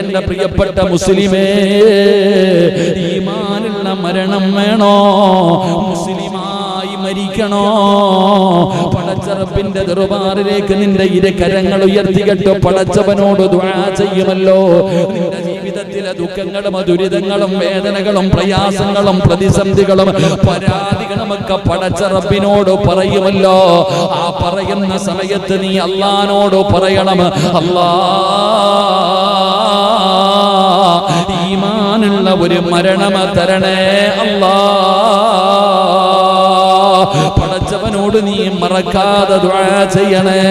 എന്റെ പ്രിയപ്പെട്ട മുസ്ലിമേ, ഈമാനുള്ള മരണം വേണോ? മുസ്ലിമായി മരിക്കണോ? പടച്ചറപ്പിന്റെ ദർബാറിലേക്ക് നിന്റെ ഇരു കരങ്ങൾ ഉയർത്തിക്കെട്ട് പടച്ചവനോട് ദുആ ചെയ്യുമല്ലോ. നിന്റെ ജീവിതത്തിലെ ദുഃഖങ്ങളും ദുരിതങ്ങളും വേദനകളും പ്രയാസങ്ങളും പ്രതിസന്ധികളും പരാതികളുമൊക്കെ പടച്ചറപ്പിനോട് പറയുമല്ലോ. ആ പറയുന്ന സമയത്ത് നീ അല്ലാഹുവോട് പറയണം, അല്ലാ, ഈമാനുള്ള ഒരു മരണം തരണേ അല്ലാ. പടച്ചവനോട് നീ മറക്കാതെ ദുആ ചെയ്യണേ,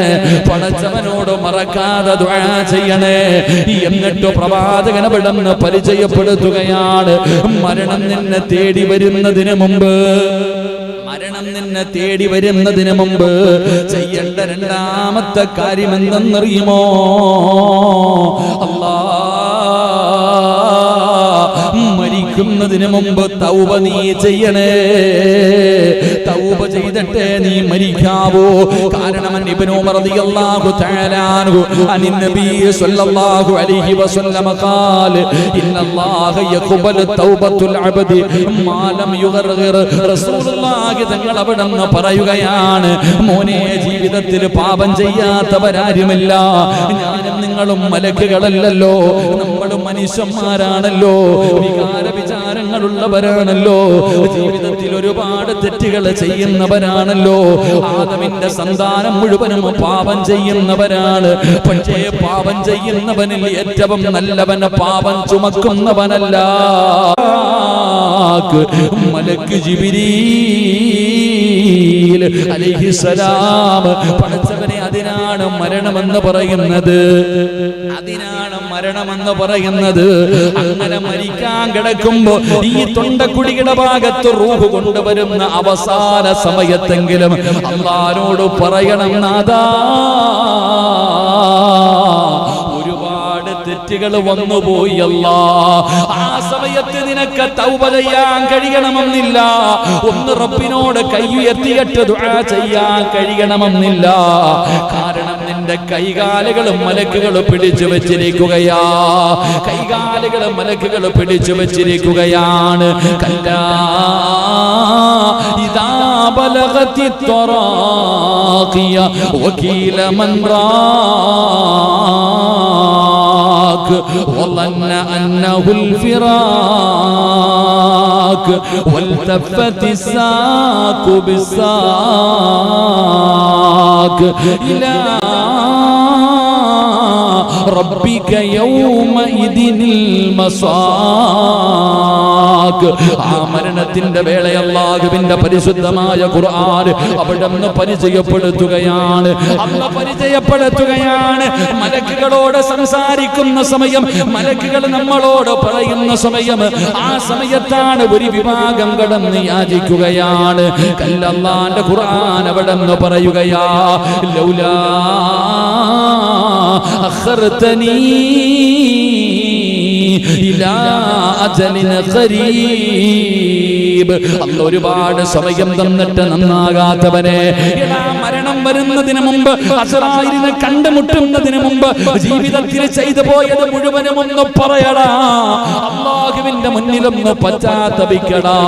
പടച്ചവനോട് മറക്കാതെ ദുആ ചെയ്യണേ. എന്നിട്ട് പ്രവാചകൻ അവിടുന്ന് പരിചയപ്പെടുത്തുകയാണ്, മരണം നിന്നെ തേടി വരുന്നതിന് മുമ്പ്, മരണം നിന്നെ തേടി വരുന്നതിന് മുമ്പ് ചെയ്യേണ്ട രണ്ടാമത്തെ കാര്യം എന്തെന്നറിയുമോ? അല്ലാ, മരിക്കുന്നതിന് മുമ്പ് തൗബ നീ ചെയ്യണേ. തൗബ ചെയ്തിട്ടേ നീ മരിക്കാവൂ. കാരണം ഇബ്നു ഉമർ റളിയല്ലാഹു തആല അൻഹു അനിൻ നബി സ്വല്ലല്ലാഹു അലൈഹി വസല്ലം ഖാല ഇന്നല്ലാഹ യഖ്ബലു തൗബത്തുൽ അബ്ദി മാ ലം യുഗർഗിർ. റസൂലുള്ളാഹി തങ്ങൾ അവിടുന്ന് പറയുകയാണ്, മോനെ, ജീവിതത്തിൽ പാപം ചെയ്യാത്തവരാരുമില്ല. ഞാനും നിങ്ങളും മലക്കുകളല്ലല്ലോ, നമ്മളും മനുഷ്യന്മാരാണല്ലോ, വികാര വിചാരങ്ങളുള്ളവരാണല്ലോ, ജീവിതത്തിൽ ഒരുപാട് തെറ്റുകൾ ചെയ്യുന്നവരാണല്ലോ. ആദമിന്റെ സന്താനം മുഴുവനും പാപം ചെയ്യുന്നവരാണ്. പക്ഷേ പാപം ചെയ്യുന്നവനിൽ ഏറ്റവും നല്ലവന് പാപം ചുമക്കുന്നവനല്ല, മലക്ക് ജിബ്രീൽ അലൈഹിസ്സലാം. പടച്ചവനെ, അതിനാണ് മരണമെന്ന് പറയുന്നത്, അതിനാണ് മരണമെന്ന് പറയുന്നത്. അങ്ങനെ മരിക്കാൻ കിടക്കുമ്പോ ഈ തൊണ്ടക്കുടിയുടെ ഭാഗത്ത് റൂഹ് കൊണ്ടുവരുന്ന അവസാന സമയത്തെങ്കിലും അല്ലാഹുവോട് പറയണം, നാഥാ, ഒരുപാട് തെറ്റുകൾ വന്നുപോയി അല്ലാ. ആ സമയത്ത് നിനക്ക് തൗബ ചെയ്യാൻ കഴിയണമെന്നില്ല, ഒന്ന് റബ്ബിനോട് കൈ ഉയർത്തിയിട്ട് ദുആ ചെയ്യാൻ കഴിയണമെന്നില്ല. കാരണം നിന്റെ കൈകാലുകളും മലക്കുകൾ പിടിച്ചു വെച്ചിരിക്കുകയാ, കൈകാലുകളും മലക്കുകൾ പിടിച്ചു വെച്ചിരിക്കുകയാണ്. കല്ലാ ഇദാ ബലഗതി ത്വറാഖിയ വകീല മൻ റാഖ വظن أنه الفراق والتفت الساق بالساق إلى ربك يومئذ المساق. ആ മരണത്തിന്റെ വേള അല്ലാഹുവിന്റെ പരിശുദ്ധമായ ഖുർആൻ അവിടുന്ന് പരിചയപ്പെടുത്തുകയാണ്, അല്ലാഹു പരിചയപ്പെടുത്തുകയാണ്. മലക്കുകളോട് സംസാരിക്കുന്ന സമയം, മലക്കുകൾ നമ്മളോട് പറയുന്ന സമയം, ആ സമയത്താണ് ഒരു വിഭാഗം കടന്ന് യാചിക്കുകയാണ്. അല്ലാഹുവിന്റെ ഖുർആൻ അവിടുന്ന് പറയുകയാ, ലൗലാ അഖർതനീ ഇലാ അജലിൻ ഖരീബ്. അല്ലാഹു ഒരുപാട് സമയം തന്നിട്ട് നന്നാകാത്തവനെ, മരണം വരുന്നതിന് മുമ്പ്, അസ്റായിലിനെ കണ്ടുമുട്ടുന്നതിന് മുമ്പ് ജീവിതത്തിൽ ചെയ്തു പോയത് മുഴുവനും ഒന്ന് പറയടാ, അല്ലാഹുവിന്റെ മുന്നിലൊന്ന് പശ്ചാത്തപിക്കടാ,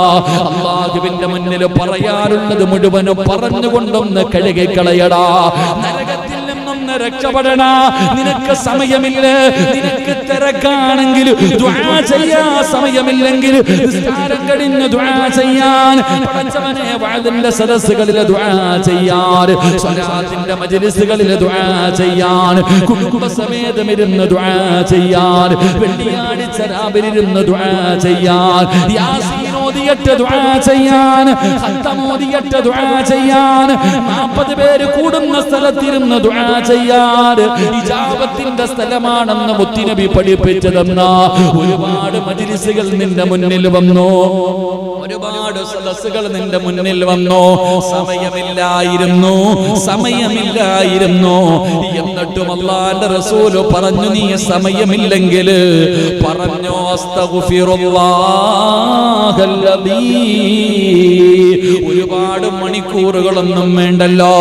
അല്ലാഹുവിന്റെ മുന്നിൽ പറയാറുള്ളത് മുഴുവനും പറഞ്ഞുകൊണ്ടൊന്ന് കഴുകിക്കളയടാ. നരകത്തിൽ രക്ഷപ്പെടണ. നിനക്ക് സമയമില്ല, നിനക്ക് തിരക്കാണെങ്കിൽ ദുആ ചെയ്യാൻ സമയമില്ലെങ്കിൽ നിസ്കാരം കഴിഞ്ഞ് ദുആ ചെയ്യാൻ, പടച്ചവനെ വഅദിന്റെ സദസ്സുകളിൽ ദുആ ചെയ്യാൻ, സ്വലാത്തിന്റെ മജ്ലിസുകളിൽ ദുആ ചെയ്യാൻ, കുടുംബസമേതം ഇരുന്ന് ദുആ ചെയ്യാൻ, വെള്ളിയാഴ്ച രാവിലെ ഇരുന്ന് ദുആ ചെയ്യാൻ, യാസീൻ ഓതിയിട്ട് ദുആ ചെയ്യാൻ, ഖത്തം ഓതിയിട്ട് ദുആ ചെയ്യാൻ, 40 പേര് കൂടുന്ന സ്ഥലത്തിരുന്ന് ദുആ ചെയ്യാൻ. ഇജാബത്തിന്റെ സ്ഥലമാണെന്ന് മുത്തുനബി പഠിപ്പിച്ചതെന്ന ഒരുപാട് മജ്ലിസുകൾ നിന്റെ മുന്നിൽ വന്നു, ഒരുപാട് സദസ്സുകൾ നിന്റെ മുന്നിൽ വന്നു. സമയമില്ലായിരുന്നു, സമയമില്ലായിരുന്നു. എന്നിട്ടും അല്ലാഹുവിന്റെ റസൂൽ പറഞ്ഞു, നീ സമയമില്ലെങ്കിൽ പറഞ്ഞു, അസ്തഗ്ഫിറുല്ലാഹൽ ഒരുപാട് മണിക്കൂറുകളൊന്നും വേണ്ടല്ലോ,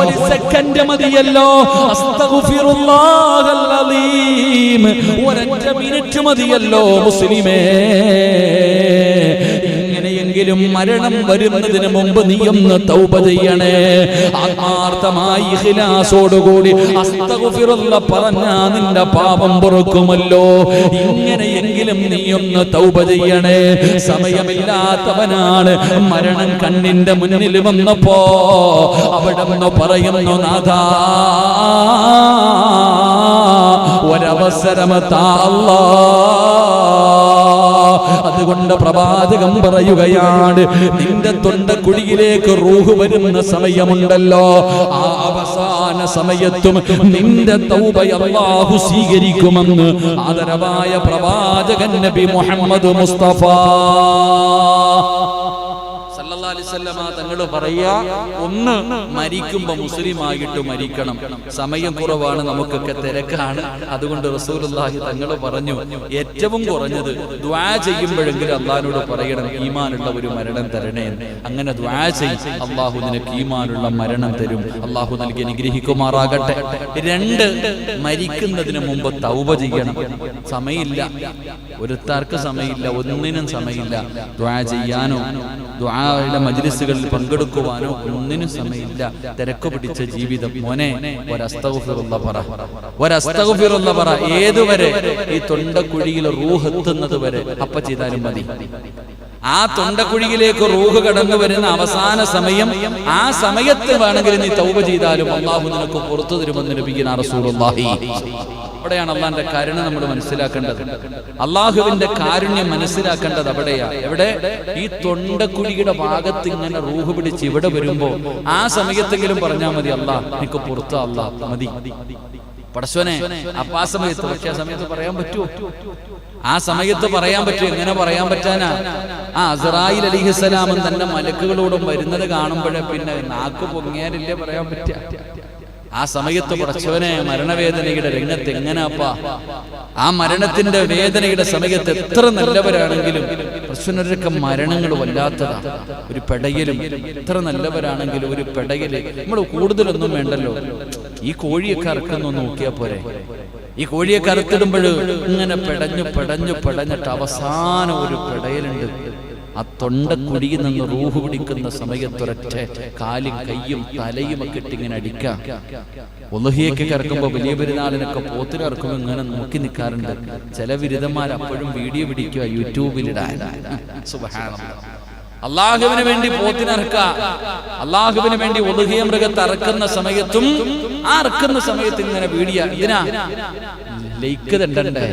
ഒരു സെക്കൻഡ് മതിയല്ലോ. അസ്തഗ്ഫിറുല്ലാഹൽ അലീം, ഒരൊറ്റ മിനിറ്റ് മതിയല്ലോ മുസ്ലിമേ. എങ്ങനെയെങ്കിലും മരണം വരുന്നതിന് മുമ്പ് നീ ഒന്ന് തൗബ ചെയ്യണേ. ആത്മാർത്ഥമായി ഇഖ്ലാസോടുകൂടി അസ്തഗ്ഫിറുല്ലാ പറഞ്ഞാ നിന്റെ പാപം പൊറുക്കുമല്ലോ. ഇങ്ങനെയെങ്കിലും നീ ഒന്ന് തൗബ ചെയ്യണേ. സമയമില്ലാത്തവനാണ്. മരണം കണ്ണിന്റെ മുന്നിൽ വന്നപ്പോ അവിടെ നിന്ന് പറയുന്നു, നാഥാ ഒരവസരം താ അല്ലാഹ്. അതുകൊണ്ട് പ്രവാചകൻ പറയുകയാണ്, നിന്റെ തൊണ്ടക്കുഴിയിലേക്ക് റൂഹ് വരുന്ന സമയമുണ്ടല്ലോ, ആ അവസാന സമയത്തും നിന്റെ തൗബ അല്ലാഹു സ്വീകരിക്കുമെന്ന് ആദരവായ പ്രവാചകൻ നബി മുഹമ്മദ് മുസ്തഫ തങ്ങൾ പറയാ, ഒന്ന് മരിക്കുമ്പോ മുസ്ലിമായിട്ട് മരിക്കണം. സമയം കുറവാണ്, നമുക്കൊക്കെ തിരക്കാണ്. അതുകൊണ്ട് റസൂലുള്ളാഹി തങ്ങൾ പറഞ്ഞു, ഏറ്റവും കുറഞ്ഞത് ദുആ ചെയ്യുമ്പോഴെങ്കിലും അള്ളാഹിനോട് പറയണം, ഈമാനുള്ള ഒരു മരണം തരണേ. അങ്ങനെ ദുആ ചെയ്യും, അള്ളാഹു നിനക്ക് ഈമാനുള്ള മരണം തരും. അള്ളാഹു നൽകി അനുഗ്രഹിക്കുമാറാകട്ടെ. രണ്ട്, മരിക്കുന്നതിന് മുമ്പ് തൗബ ചെയ്യണം. സമയമില്ല, ഒരുത്താർക്ക് സമയമില്ല, ഒന്നിനും സമയമില്ല. ദുആ ചെയ്യാനോ ദുആയുടെ മജ്ലിസുകളിൽ പങ്കെടുക്കുവാനോ ഒന്നിനും സമയമില്ല. തിരക്ക് പിടിച്ച ജീവിതം. മോനെ ഒരസ്തഗ്ഫിറുല്ലാഹ് പറ. ഏതുവരെ? ഈ തൊണ്ടക്കുഴിയിൽ റൂഹ് എത്തുന്നത് വരെ. അപ്പ ചെയ്താലും മതി. ആ തൊണ്ടക്കുഴിയിലേക്ക് റൂഹ് കടന്നു വരുന്ന അവസാന സമയം, ആ സമയത്ത് വേണമെങ്കിൽ നീ തൗബ ചെയ്താലും അല്ലാഹു നിനക്ക് പുറത്തു തരുമെന്ന് നബിയുനാ റസൂലുള്ളാഹി. അവിടെയാണ് അള്ളാന്റെ കരുണ നമ്മൾ മനസ്സിലാക്കേണ്ടത്. അള്ളാഹുവിന്റെ കാരുണ്യം മനസ്സിലാക്കേണ്ടത് അവിടെയാ. എവിടെ? ഈ തൊണ്ടക്കുഴിയുടെ ഭാഗത്ത് ഇങ്ങനെ റൂഹ് പിടിച്ച് ഇവിടെ വരുമ്പോ ആ സമയത്തെങ്കിലും പറഞ്ഞാൽ മതി, അല്ലാഹ് നിനക്ക് പുറത്ത്, അല്ലാഹ് മതി പടച്ചോനെ. അപ്പൊ ആ സമയത്ത്, പക്ഷെ ആ സമയത്ത് പറയാൻ പറ്റുമോ? ആ സമയത്ത് പറയാൻ പറ്റും. എങ്ങനെ പറയാൻ പറ്റാനാ? ആ അസ്റായീൽ അലൈഹിസ്സലാമും തന്റെ മലക്കുകളോടും വരുന്നത് കാണുമ്പോഴേ പിന്നെ നാക്ക് പൊങ്ങിയാലില്ലേ പറയാൻ പറ്റുക. ആ സമയത്ത് പടച്ചോനെ, മരണവേദനയുടെ രംഗത്ത് എങ്ങനെയാപ്പാ? ആ മരണത്തിന്റെ വേദനയുടെ സമയത്ത് എത്ര നല്ലവരാണെങ്കിലും പ്രശ്നരൊക്കെ മരണങ്ങൾ വല്ലാത്തതാണ്. ഒരു പെടയലും, എത്ര നല്ലവരാണെങ്കിലും ഒരു പെടയല്. നമ്മൾ കൂടുതലൊന്നും വേണ്ടല്ലോ, ഈ കോഴിയൊക്കെ അറക്കുന്നു നോക്കിയാ പോരെ. ഈ കോഴിയൊക്കെ അറുത്തിടുമ്പോൾ ഇങ്ങനെ പെടഞ്ഞിട്ട് അവസാനം ഒരു പെടയലുണ്ട്. ആ തൊണ്ടക്കുഴിയിൽ നിന്ന് റൂഹ് പിടിക്കുന്ന സമയത്തൊരൊറ്റ കാലും കയ്യും തലയും ഒക്കെ ഇട്ടിങ്ങനെ അടിക്കാം. ഉളുഹിയൊക്കെ ഇറക്കുമ്പോ, വലിയ പെരുന്നാളിനൊക്കെ പോത്തിന് ഇറക്കുമ്പോ ഇങ്ങനെ നോക്കി നിൽക്കാറുണ്ട്. ചില ബിരുദന്മാർ അപ്പോഴും വീഡിയോ പിടിക്കുക യൂട്യൂബിലിടാൻ. സുബ്ഹാനല്ലാഹ്. അള്ളാഹുവിന് വേണ്ടി പോത്തിനിറക്ക, അള്ളാഹുവിന് വേണ്ടി ഉളുഹിയ മൃഗത്തെ അറക്കുന്ന സമയത്തും ആ അറക്കുന്ന സമയത്ത് ഇങ്ങനെ വീഡിയോ. ഇതിനാ ലൈക്ക് തണ്ടണ്ടേ?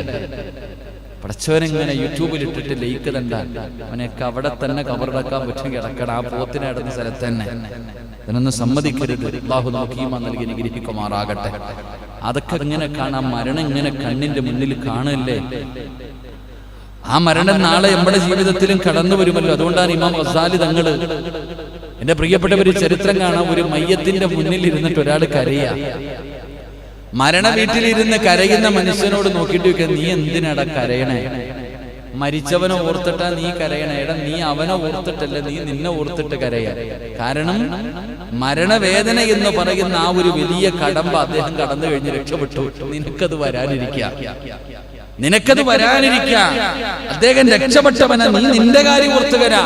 പടച്ചവനിങ്ങനെ യൂട്യൂബിൽ ഇട്ടിട്ട് ലൈക്ക് തണ്ടാൻ. അവനൊക്കെ അവിടെ തന്നെ കബറടക്കാൻ പറ്റും, കിടക്കണം. ആ പോത്തിനെ ഇടുന്ന സ്ഥലത്ത് തന്നെ. ഇതിനൊന്നും സമ്മതിക്കരുത്. അല്ലാഹു നമുക്ക് ഈമാൻ നൽകി അനുഗ്രഹിക്കുമാറാകട്ടെ. അതൊക്കെ ഇങ്ങനെ കാണാം. മരണം ഇങ്ങനെ കണ്ണിന്റെ മുന്നിൽ കാണല്ലേ. ആ മരണം നാളെ നമ്മുടെ ജീവിതത്തിലും കടന്നു വരുമല്ലോ. അതുകൊണ്ടാണ് ഇമാം ഗസാലി തങ്ങള്, എന്റെ പ്രിയപ്പെട്ടവര്, ചരിത്രം കാണാം. ഒരു മയ്യത്തിന്റെ മുന്നിൽ ഇരുന്നിട്ട് ഒരാൾ കരയാ. മരണ വീട്ടിലിരുന്ന് കരയുന്ന മനുഷ്യനോട് നോക്കിയിട്ട് വെക്കുക, നീ എന്തിനാടാ കരയണേ? മരിച്ചവനെ ഓർത്തിട്ടാ നീ കരയണേ? എടാ, നീ അവനെ ഓർത്തിട്ടല്ല, നീ നിന്നെ ഓർത്തിട്ട് കരയാ. കാരണം മരണവേദന എന്ന് പറയുന്ന ആ ഒരു വലിയ കടമ്പ അദ്ദേഹം കടന്നു കഴിഞ്ഞ് രക്ഷപ്പെട്ടു. നിനക്കത് വരാനിരിക്ക. അദ്ദേഹം രക്ഷപ്പെട്ടവനെ, നീ നിന്റെ കാര്യം ഓർത്തുകരാ.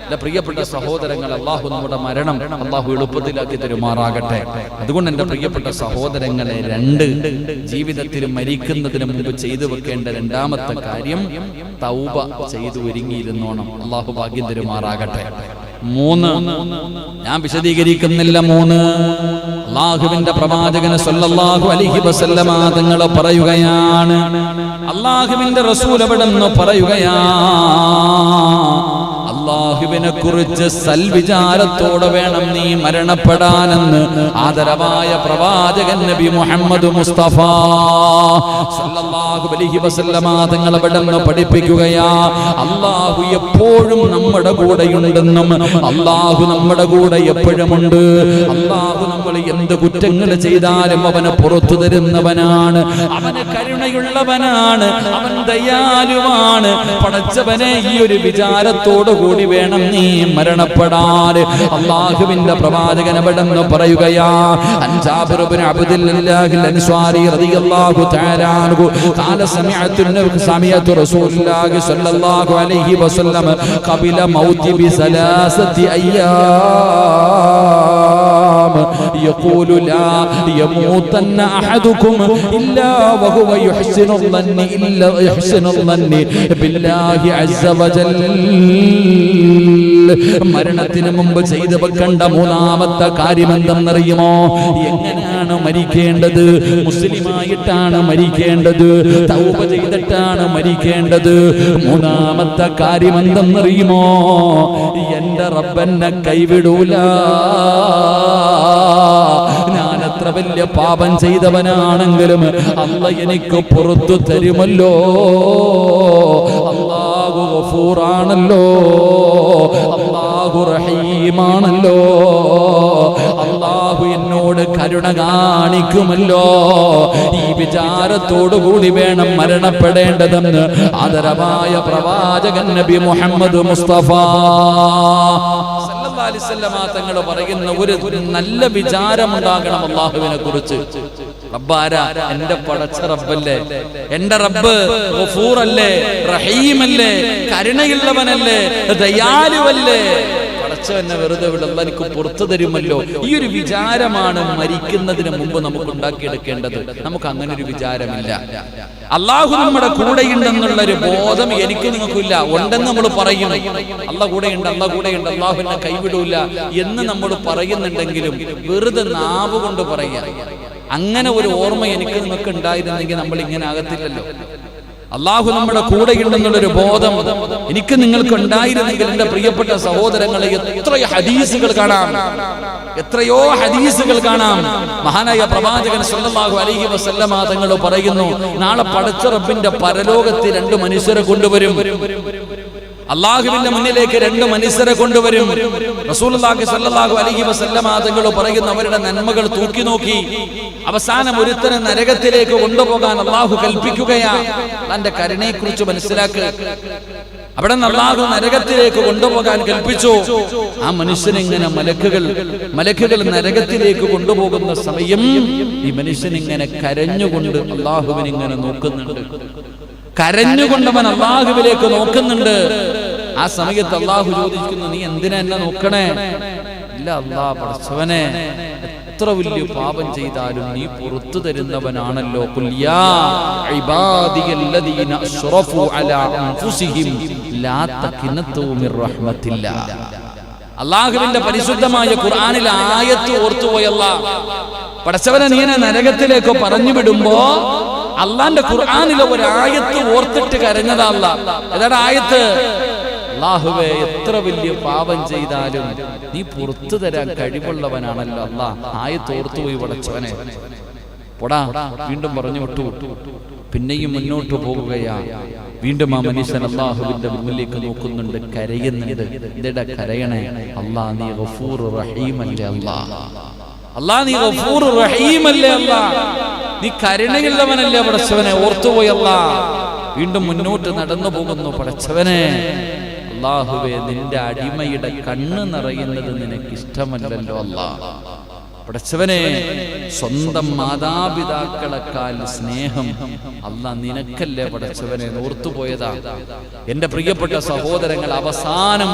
എന്റെ പ്രിയപ്പെട്ട സഹോദരങ്ങൾ, അള്ളാഹു നമ്മുടെ മരണം അള്ളാഹു എളുപ്പത്തിലാക്കി തരുമാറാകട്ടെ. അതുകൊണ്ട് എന്റെ പ്രിയപ്പെട്ട സഹോദരങ്ങളെ, രണ്ട്, ജീവിതത്തിൽ മരിക്കുന്നതിന് മുമ്പ് ചെയ്തു വെക്കേണ്ട രണ്ടാമത്തെ കാര്യം, തൗബ ചെയ്തു ഒരുങ്ങിയിരുന്നോണം. അള്ളാഹു ഭാഗ്യം തരുമാറാകട്ടെ. 3, ഞാൻ വിശദീകരിക്കുന്നില്ല. 3, അള്ളാഹുവിന്റെ പ്രവാചകൻ സല്ലല്ലാഹു അലൈഹി വസല്ലമ തങ്ങൾ പറയുകയാണ്, അള്ളാഹുവിന്റെ റസൂൽ അവിടെ നിന്ന് പറയുകയാണ്, അള്ളാഹുവിനെ കുറിച്ച് സൽവിചാരത്തോടെ വേണം നീ മരണപ്പെടാനെന്ന് ആദരവായ പ്രവാചകൻ നബി മുഹമ്മദ് മുസ്തഫ സല്ലല്ലാഹു അലൈഹി വസല്ലമ തങ്ങൾ അവിടുന്ന് പഠിപ്പിക്കുകയാ, അള്ളാഹു എപ്പോഴും നമ്മുടെ കൂടെയുണ്ടെന്നും അള്ളാഹു നമ്മുടെ കൂടെ എപ്പോഴുമുണ്ട്. അള്ളാഹു നമ്മൾ എന്ത് കുറ്റങ്ങൾ ചെയ്താലും അവന് പുറത്തു തരുന്നവനാണ്, അവന് കരുണയുള്ളവനാണ്, അവൻ ദയാലുവാണ്. പടച്ചവനെ ഈ ഒരു വിചാരത്തോടു കൂടി വേണം നീ മരണപ്പെടാൻ. അള്ളാഹുവിന്റെ പ്രവാചകൻ അവിടെന്ന് പറയുകയാ, ജാബിർ ഇബ്നു അബ്ദുല്ലാഹിൽ അൻസ്വാരി റളിയല്ലാഹു തആല അൻഹു ഖാല സമിഅതു റസൂലുള്ളാഹി സ്വല്ലല്ലാഹു അലൈഹി വസല്ലം ഖബല മൗതി ബിസലാസതി അയ്യാം യഖൂലു ലാ യമൂതന്ന അഹദുകും ഇല്ലാ വഹുവ യുഹ്സിനുൽ ളന്നി ബില്ലാഹി അസ്സ വജൽ. മരണത്തിന് മുമ്പ് ചെയ്തു വെക്കേണ്ട മൂന്നാമത്തെ കാര്യം എന്തെന്നറിയുമോ? എങ്ങനെയാണ് മരിക്കേണ്ടത്? മുസ്ലിമായിട്ടാണ് മരിക്കേണ്ടത്, തൗബ ചെയ്തിട്ടാണ് മരിക്കേണ്ടത്. മൂന്നാമത്തെ കാര്യം എന്തെന്നറിയുമോ? എന്റെ റബ്ബെന്നെ കൈവിടൂല, ഞാൻ എത്ര വലിയ പാപം ചെയ്തവനാണെങ്കിലും അല്ലാഹ് എനിക്ക് പുറത്തു തരുമല്ലോ. അല്ലാഹു ഗഫൂറാണല്ലോ, അല്ലാഹു റഹീമാണല്ലോ, അല്ലാഹു എന്നോട് കരുണ കാണിക്കുമല്ലോ. ഈ വിചാരത്തോടു കൂടി വേണം മരണപ്പെടേണ്ടതെന്ന് ആദരവായ പ്രവാചകൻ നബി മുഹമ്മദ് മുസ്തഫ സല്ലല്ലാഹു അലൈഹി വസല്ലമ തങ്ങൾ പറയുന്ന ഒരു നല്ല വിചാരം ഉണ്ടാകണം അല്ലാഹുവിനെ കുറിച്ച്. റബ്ബാരാ? എന്റെ പടച്ച റബ്ബല്ലേ, എന്റെ റബ്ബ് ഗഫൂറല്ലേ, റഹീമല്ലേ, കരുണയുള്ളവനല്ലേ, ദയാലുവല്ലേ. പടച്ചവനെ വെറുതെ വിടല്ല, എനിക്ക് പുറത്തു തരുമല്ലോ. ഈ ഒരു വിചാരമാണ് മരിക്കുന്നതിന് മുമ്പ് നമുക്ക് ഉണ്ടാക്കിയെടുക്കേണ്ടത്. നമുക്ക് അങ്ങനെ ഒരു വിചാരമില്ല. അള്ളാഹു നമ്മുടെ കൂടെയുണ്ടെന്നുള്ള ഒരു ബോധം എനിക്ക് നിങ്ങൾക്കില്ല. ഉണ്ടെന്ന് നമ്മൾ പറയും, അള്ളാഹ് കൂടെയുണ്ട്, അള്ളാഹ് കൂടെയുണ്ട്, അള്ളാഹു എന്നെ കൈവിടൂല എന്ന് നമ്മൾ പറയുന്നുണ്ടെങ്കിലും വെറുതെ നാവ് കൊണ്ട് പറയാം. അങ്ങനെ ഒരു ഓർമ്മ എനിക്ക് നിങ്ങൾക്ക് ഉണ്ടായിരുന്നെങ്കിൽ നമ്മൾ ഇങ്ങനെ ആകത്തില്ലല്ലോ. അള്ളാഹു നമ്മുടെ കൂടെയുണ്ടെന്നുള്ളൊരു ബോധം എനിക്ക് നിങ്ങൾക്ക് ഉണ്ടായിരുന്നെങ്കിൽ എന്റെ പ്രിയപ്പെട്ട സഹോദരങ്ങളെ, എത്രയോ ഹദീസുകൾ കാണാം, എത്രയോ ഹദീസുകൾ കാണാം. മഹാനായ പ്രവാചകൻ സല്ലല്ലാഹു അലൈഹി വസല്ലമ തങ്ങൾ പറയുന്നു, നാളെ പടച്ച റബ്ബിന്റെ പരലോകത്തിൽ രണ്ട് മനുഷ്യരെ കൊണ്ടുവരും. അള്ളാഹുവിന്റെ മുന്നിലേക്ക് രണ്ട് മനുഷ്യരെ കൊണ്ടുവരും. റസൂലുള്ളാഹി സ്വല്ലല്ലാഹു അലൈഹി വസല്ലമ തങ്ങൾ പറയുന്ന അവരുടെ നന്മകൾ തൂക്കി നോക്കി അവസാനം ഒരുത്തനെ നരകത്തിലേക്ക് കൊണ്ടുപോകാൻ അള്ളാഹു കൽപ്പിക്കുകയാ. തന്റെ കരുണയെക്കുറിച്ച് മനസ്സിലാക്കുക. അവിടെ അള്ളാഹു നരകത്തിലേക്ക് കൊണ്ടുപോകാൻ കൽപ്പിച്ചു. ആ മനുഷ്യൻ ഇങ്ങനെ മലക്കുകൾ നരകത്തിലേക്ക് കൊണ്ടുപോകുന്ന സമയം ഈ മനുഷ്യൻ ഇങ്ങനെ കരഞ്ഞുകൊണ്ട് അള്ളാഹുവിനിങ്ങനെ നോക്കുന്നുണ്ട്. കരഞ്ഞുകൊണ്ടവൻ അള്ളാഹുവിലേക്ക് നോക്കുന്നുണ്ട്. ആ സമയത്ത് അള്ളാഹു ചോദിക്കുന്നു, നീ എന്തിനാ എന്നെ നോക്കണേ? ഇല്ല അള്ളാഹ് പടച്ചവനെ, എത്ര വലിയ പാപം ചെയ്താലും നീ പുറത്തു തരുന്നവനാണല്ലോ. ഖുൽ യാ ഇബാദിയല്ലദീന അശ്റഫു അലാ അൻഫുസിഹിം ലാ തഖ്നതു മിർ റഹ്മത്തില്ലാഹ്. അള്ളാഹുവിന്റെ പരിശുദ്ധമായ ഖുർആനിൽ ആയത്ത് ഓർത്തുപോയല്ല. പടച്ചവനെ നീ എന്നെ നരകത്തിലേക്ക് പറഞ്ഞു വിടുമ്പോ അള്ളാന്റെ ഖുർആനിലെ ഒരു ആയത്ത് ഓർത്തിട്ട് കരഞ്ഞതാ അല്ലാഹ്. ഏതാണ് ആയത്ത്? അല്ലാഹുവേ, എത്ര വലിയ പാപം ചെയ്താലും നീ പുറത്തു തരാൻ കഴിവുള്ളവനാണല്ലോ അല്ലാഹ്. ആയത്ത് ഓർത്തുപോയി പടച്ചവനെ. പോടാ, വീണ്ടും പറഞ്ഞു വിട്ടു. പിന്നെയും മുന്നോട്ട് പോകുകയാ. വീണ്ടും ആ മനുഷ്യൻ അല്ലാഹുവിന്റെ മുന്നിലേക്ക് നോക്കുന്നുണ്ട്, കരയുന്നുണ്ട്. എന്തിടാ കരയണേ? അല്ലാഹ് നീ ഗഫൂർ റഹീമല്ലേ അല്ലാഹ്. അല്ലാഹ് നീ ഗഫൂർ റഹീമല്ലേ അല്ലാഹ്. നീ കരുണയുള്ളവനല്ലേ പടച്ചവനെ. ഓർത്തുപോയല്ല. വീണ്ടും മുന്നോട്ട് നടന്നു പോകുന്നു. പടച്ചവനെ, അല്ലാഹുവേ, നിന്റെ അടിമയുടെ കണ്ണ് നിറയുന്നത് നിനക്ക് ഇഷ്ടമല്ലല്ലോ അല്ലാഹ്. പടച്ചവനെ, സ്വന്തം മാതാപിതാക്കളെക്കാൾ സ്നേഹം അല്ലാഹ് നിനക്കല്ലേ പടച്ചവനെ. ഓർത്തുപോയതാ. എന്റെ പ്രിയപ്പെട്ട സഹോദരങ്ങൾ, അവസാനം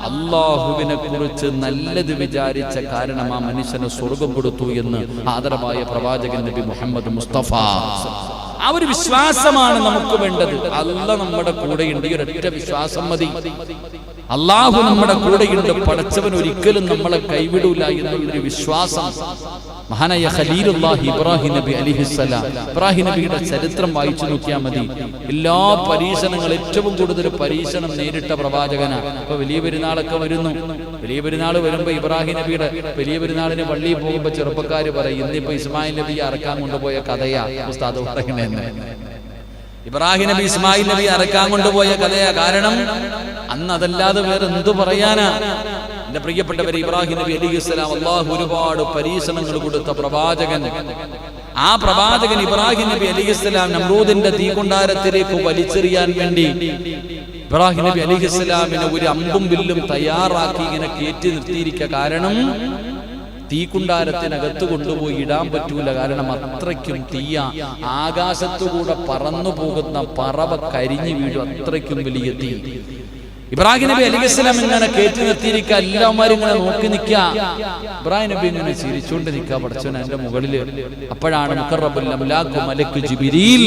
അല്ലാഹുവിനെ കുറിച്ച് നല്ലത് വിചാരിച്ച കാരണം ആ മനുഷ്യന് സ്വർഗം കൊടുത്തു എന്ന് ആദരവായ പ്രവാചകൻ നബി മുഹമ്മദ് മുസ്തഫ. ആ ഒരു വിശ്വാസമാണ് നമുക്ക് വേണ്ടത്. അല്ലാഹ് നമ്മുടെ കൂടെയുണ്ട്. ഈ ഒരൊറ്റ വിശ്വാസം മതി. അല്ലാഹു നമ്മുടെ കൂടെയുണ്ട്, പടച്ചവൻ ഒരിക്കലും നമ്മളെ കൈവിടൂല എന്നുള്ളൊരു വിശ്വാസം മഹാനായ ഖലീലുല്ലാഹി ഇബ്രാഹിം നബി അലൈഹിസ്സലാം, ഇബ്രാഹിം നബിയുടെ ചരിത്രം വായിച്ചു നോക്കിയാൽ മതി. എല്ലാ പരീക്ഷണങ്ങളും, ഏറ്റവും കൂടുതൽ പരീക്ഷണം നേരിട്ട പ്രവാചകനാണ്. ഇപ്പൊ വലിയ പെരുന്നാളൊക്കെ വരുന്നു. വലിയ പെരുന്നാൾ വരുമ്പോ ഇബ്രാഹിം നബിയുടെ വലിയ പെരുന്നാളിന് പള്ളിയിൽ പോകുമ്പോ ചെറുപ്പക്കാര് പറയും, ഇന്നിപ്പോ ഇസ്മായിൽ നബി അറക്കാൻ കൊണ്ടുപോയ കഥയാ ഉസ്താദ് പറയുന്നത്. ഇബ്രാഹിം നബി ഇസ്മായിൽ നബി അറക്കാൻ കൊണ്ടുപോയ കഥയാ. കാരണം അന്ന് അതല്ലാതെ വേറെ എന്തു പറയാനാ? എന്റെ പ്രിയപ്പെട്ടവരെ, ഇബ്രാഹിം നബി അലൈഹിസ്സലാം അല്ലാഹു ഒരുപാട് പരീക്ഷണങ്ങൾ കൊടുത്ത പ്രവാചകൻ. ആ പ്രവാചകൻ ഇബ്രാഹിം നബി അലൈഹിസ്സലാം നമ്രൂദിന്റെ തീകൊണ്ടാരത്തിലേക്ക് വലിച്ചെറിയാൻ വേണ്ടി ഇബ്രാഹിം നബി അലൈഹിസ്സലാമിനെ ഒരു അമ്പും വില്ലും തയ്യാറാക്കി ഇങ്ങനെ കയറ്റി നിർത്തിയിരിക്കുക. കാരണം തീക്കുണ്ടാരത്തിനകത്ത് കൊണ്ടുപോയി ഇടാൻ പറ്റൂല. കാരണം അത്രയ്ക്കും തീയ. ആകാശത്തുകൂടെ പറന്നു പോകുന്ന പറവ കരിഞ്ഞു വീഴും, അത്രയ്ക്കും വലിയ തീ. ഇബ്രാഹിം നബി അലൈഹിസ്സലാം ഇങ്ങനെ കയറ്റി നിർത്തിയിരിക്കുക. എല്ലാവരും ഇങ്ങനെ നോക്കി നിൽക്കുക. ഇബ്രാഹിം നബി ഇങ്ങനെ ചിരിച്ചുകൊണ്ട് നിൽക്കുക, പടച്ചോനെ എന്റെ മുകളില്. അപ്പോഴാണ് മുഖറബുൽ അംലാഖു മലക്ക് ജിബ്രീൽ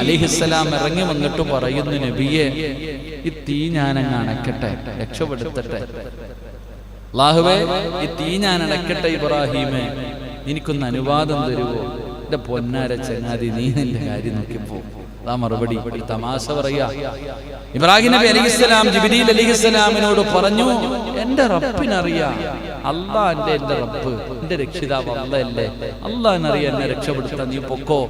അലൈഹിസ്സലാം ഇറങ്ങി വന്നിട്ട് പറയുന്നു, നബിയെ, ഈ തീ ഞാനങ്ങ് അണക്കട്ടെ, രക്ഷപ്പെടുത്തട്ടെ. അല്ലാഹുവേ, ഈ തീ ഞാൻ അണക്കട്ടെ, ഇബ്രാഹിമേ, എനിക്കൊന്ന് അനുവാദം തരുവോ? എന്റെ പൊന്നാര ചങ്ങാതി, നീ നിന്റെ കാര്യം നോക്കിപ്പോ. അതാ മറുപടി. തമാശ പറയാ. ഇബ്രാഹിം നബി അലൈഹിസ്സലാം ജിബ്രീൽ അലൈഹിസ്സലാമിനോട് പറഞ്ഞു, എന്റെ റബ്ബിനറിയാം, അള്ളാഹ് എന്റെ റബ്ബ്, എന്റെ രക്ഷിതാവ് അള്ളാഹല്ലേ, അള്ളാഹിനറിയാം എന്നെ രക്ഷപ്പെടുത്താൻ, നീ പൊക്കോ.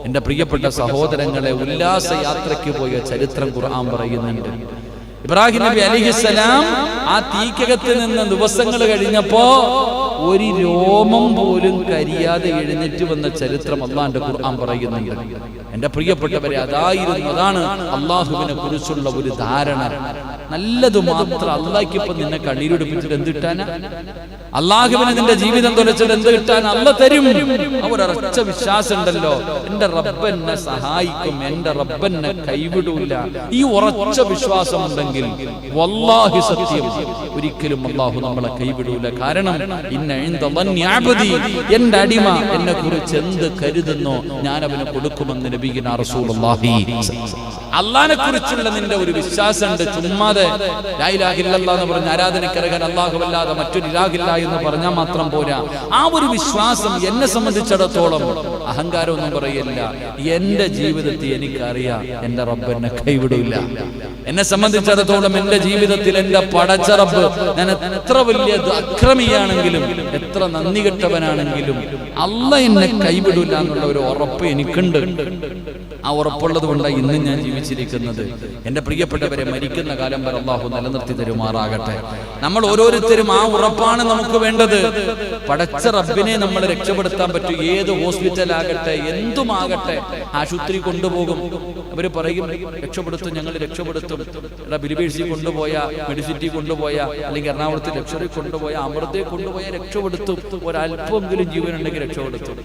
എന്റെ പ്രിയപ്പെട്ട സഹോദരങ്ങളെ, ഉല്ലാസ യാത്രയ്ക്ക് പോയ ചരിത്രം ഖുർആൻ പറയുന്നുണ്ട്. ഇബ്രാഹിം നബി അലൈഹിസ്സലാം ആ തീക്കകത്ത് നിന്ന് ദിവസങ്ങൾ കഴിഞ്ഞപ്പോ ഒരു രോമം പോലും കരിയാതെ എഴുന്നേറ്റ് വന്ന ചരിത്രം അള്ളാന്റെ ഖുർആൻ പറയുന്നുണ്ട്. എന്റെ പ്രിയപ്പെട്ടവരെ, അതാണ് അള്ളാഹുവിനെ കുറിച്ചുള്ള ഒരു ധാരണ. നല്ലത് മാത്രം. അള്ളാഹിക്കിപ്പം നിന്നെ കണ്ണീരൊടുപ്പിച്ചിട്ട് എന്ത് കിട്ടാനാ? അള്ളാഹുവിനെ നിന്റെ ജീവിതം തുലച്ചിട്ട് എന്ത് കിട്ടാൻ? അല്ല തരും. ഒരൊറ്റ വിശ്വാസം ഉണ്ടല്ലോ, എന്റെ റബ്ബ് എന്നെ സഹായിക്കും, എന്റെ റബ്ബ് എന്നെ കൈവിടൂല. ഈ ഉറച്ച വിശ്വാസം ഉണ്ടെങ്കിൽ വല്ലാഹി സത്യം, ഒരിക്കലും അള്ളാഹു നമ്മളെ കൈവിടൂല. കാരണം എന്റെ അടിമ എന്നെ കുറിച്ച് എന്ത് കരുതുന്നോ ഞാൻ അവന് കൊടുക്കുമെന്ന് നബിയുനാ റസൂലുള്ളാഹി. അള്ളാഹിനെ കുറിച്ചുള്ള നിന്റെ ഒരു വിശ്വാസം ഉണ്ട്. ചുമ്മാതെ ലാ ഇലാഹ ഇല്ലല്ലാഹ് എന്ന് പറഞ്ഞ ആരാധനക്കർഹൻ അല്ലാഹുവല്ലാതെ മറ്റൊരു ഇലാഹില്ല എന്ന് പറഞ്ഞാൽ മാത്രം പോരാ. ആ ഒരു വിശ്വാസം എന്നെ സംബന്ധിച്ചിടത്തോളം അഹങ്കാരമൊന്നും പറയില്ല. എന്റെ ജീവിതത്തിൽ എനിക്കറിയാം എന്റെ റബ്ബ് എന്നെ കൈവിടില്ല. എന്നെ സംബന്ധിച്ചിടത്തോളം എന്റെ ജീവിതത്തിൽ എന്റെ പടച്ച റബ്ബ്, ഞാൻ എത്ര വലിയ അക്രമിയാണെങ്കിലും എത്ര നന്ദി കെട്ടവനാണെങ്കിലും അല്ലാഹ് എന്നെ കൈവിടില്ല എന്നുള്ള ഒരു ഉറപ്പ് എനിക്കുണ്ട്. ആ ഉറപ്പുള്ളത് കൊണ്ടാണ് ഇന്ന് ഞാൻ ജീവിച്ചിരിക്കുന്നത്. എന്റെ പ്രിയപ്പെട്ടവരെ, മരിക്കുന്ന കാലം വരെ അല്ലാഹു നിലനിർത്തി തരുമാറാകട്ടെ. നമ്മൾ ഓരോരുത്തരും ആ ഉറപ്പാണ് നമുക്ക് വേണ്ടത്. പടച്ച റബ്ബിനെ നമ്മൾ രക്ഷപ്പെടുത്താൻ പറ്റും. ഏത് ഹോസ്പിറ്റലാകട്ടെ, എന്തുമാകട്ടെ, ആശുപത്രി കൊണ്ടുപോകും. അവര് പറയും, രക്ഷപ്പെടുത്തും, ഞങ്ങൾ രക്ഷപ്പെടുത്തും. ബിലിബേഴ്സി കൊണ്ടുപോയ, മെഡിസിറ്റി കൊണ്ടുപോയ, അല്ലെങ്കിൽ എറണാകുളത്ത് ലക്ഷറി കൊണ്ടുപോയ, അമൃതയെ കൊണ്ടുപോയ രക്ഷപ്പെടുത്തും. ഒരല്പമെങ്കിലും ജീവനുണ്ടെങ്കിൽ രക്ഷപ്പെടുത്തും.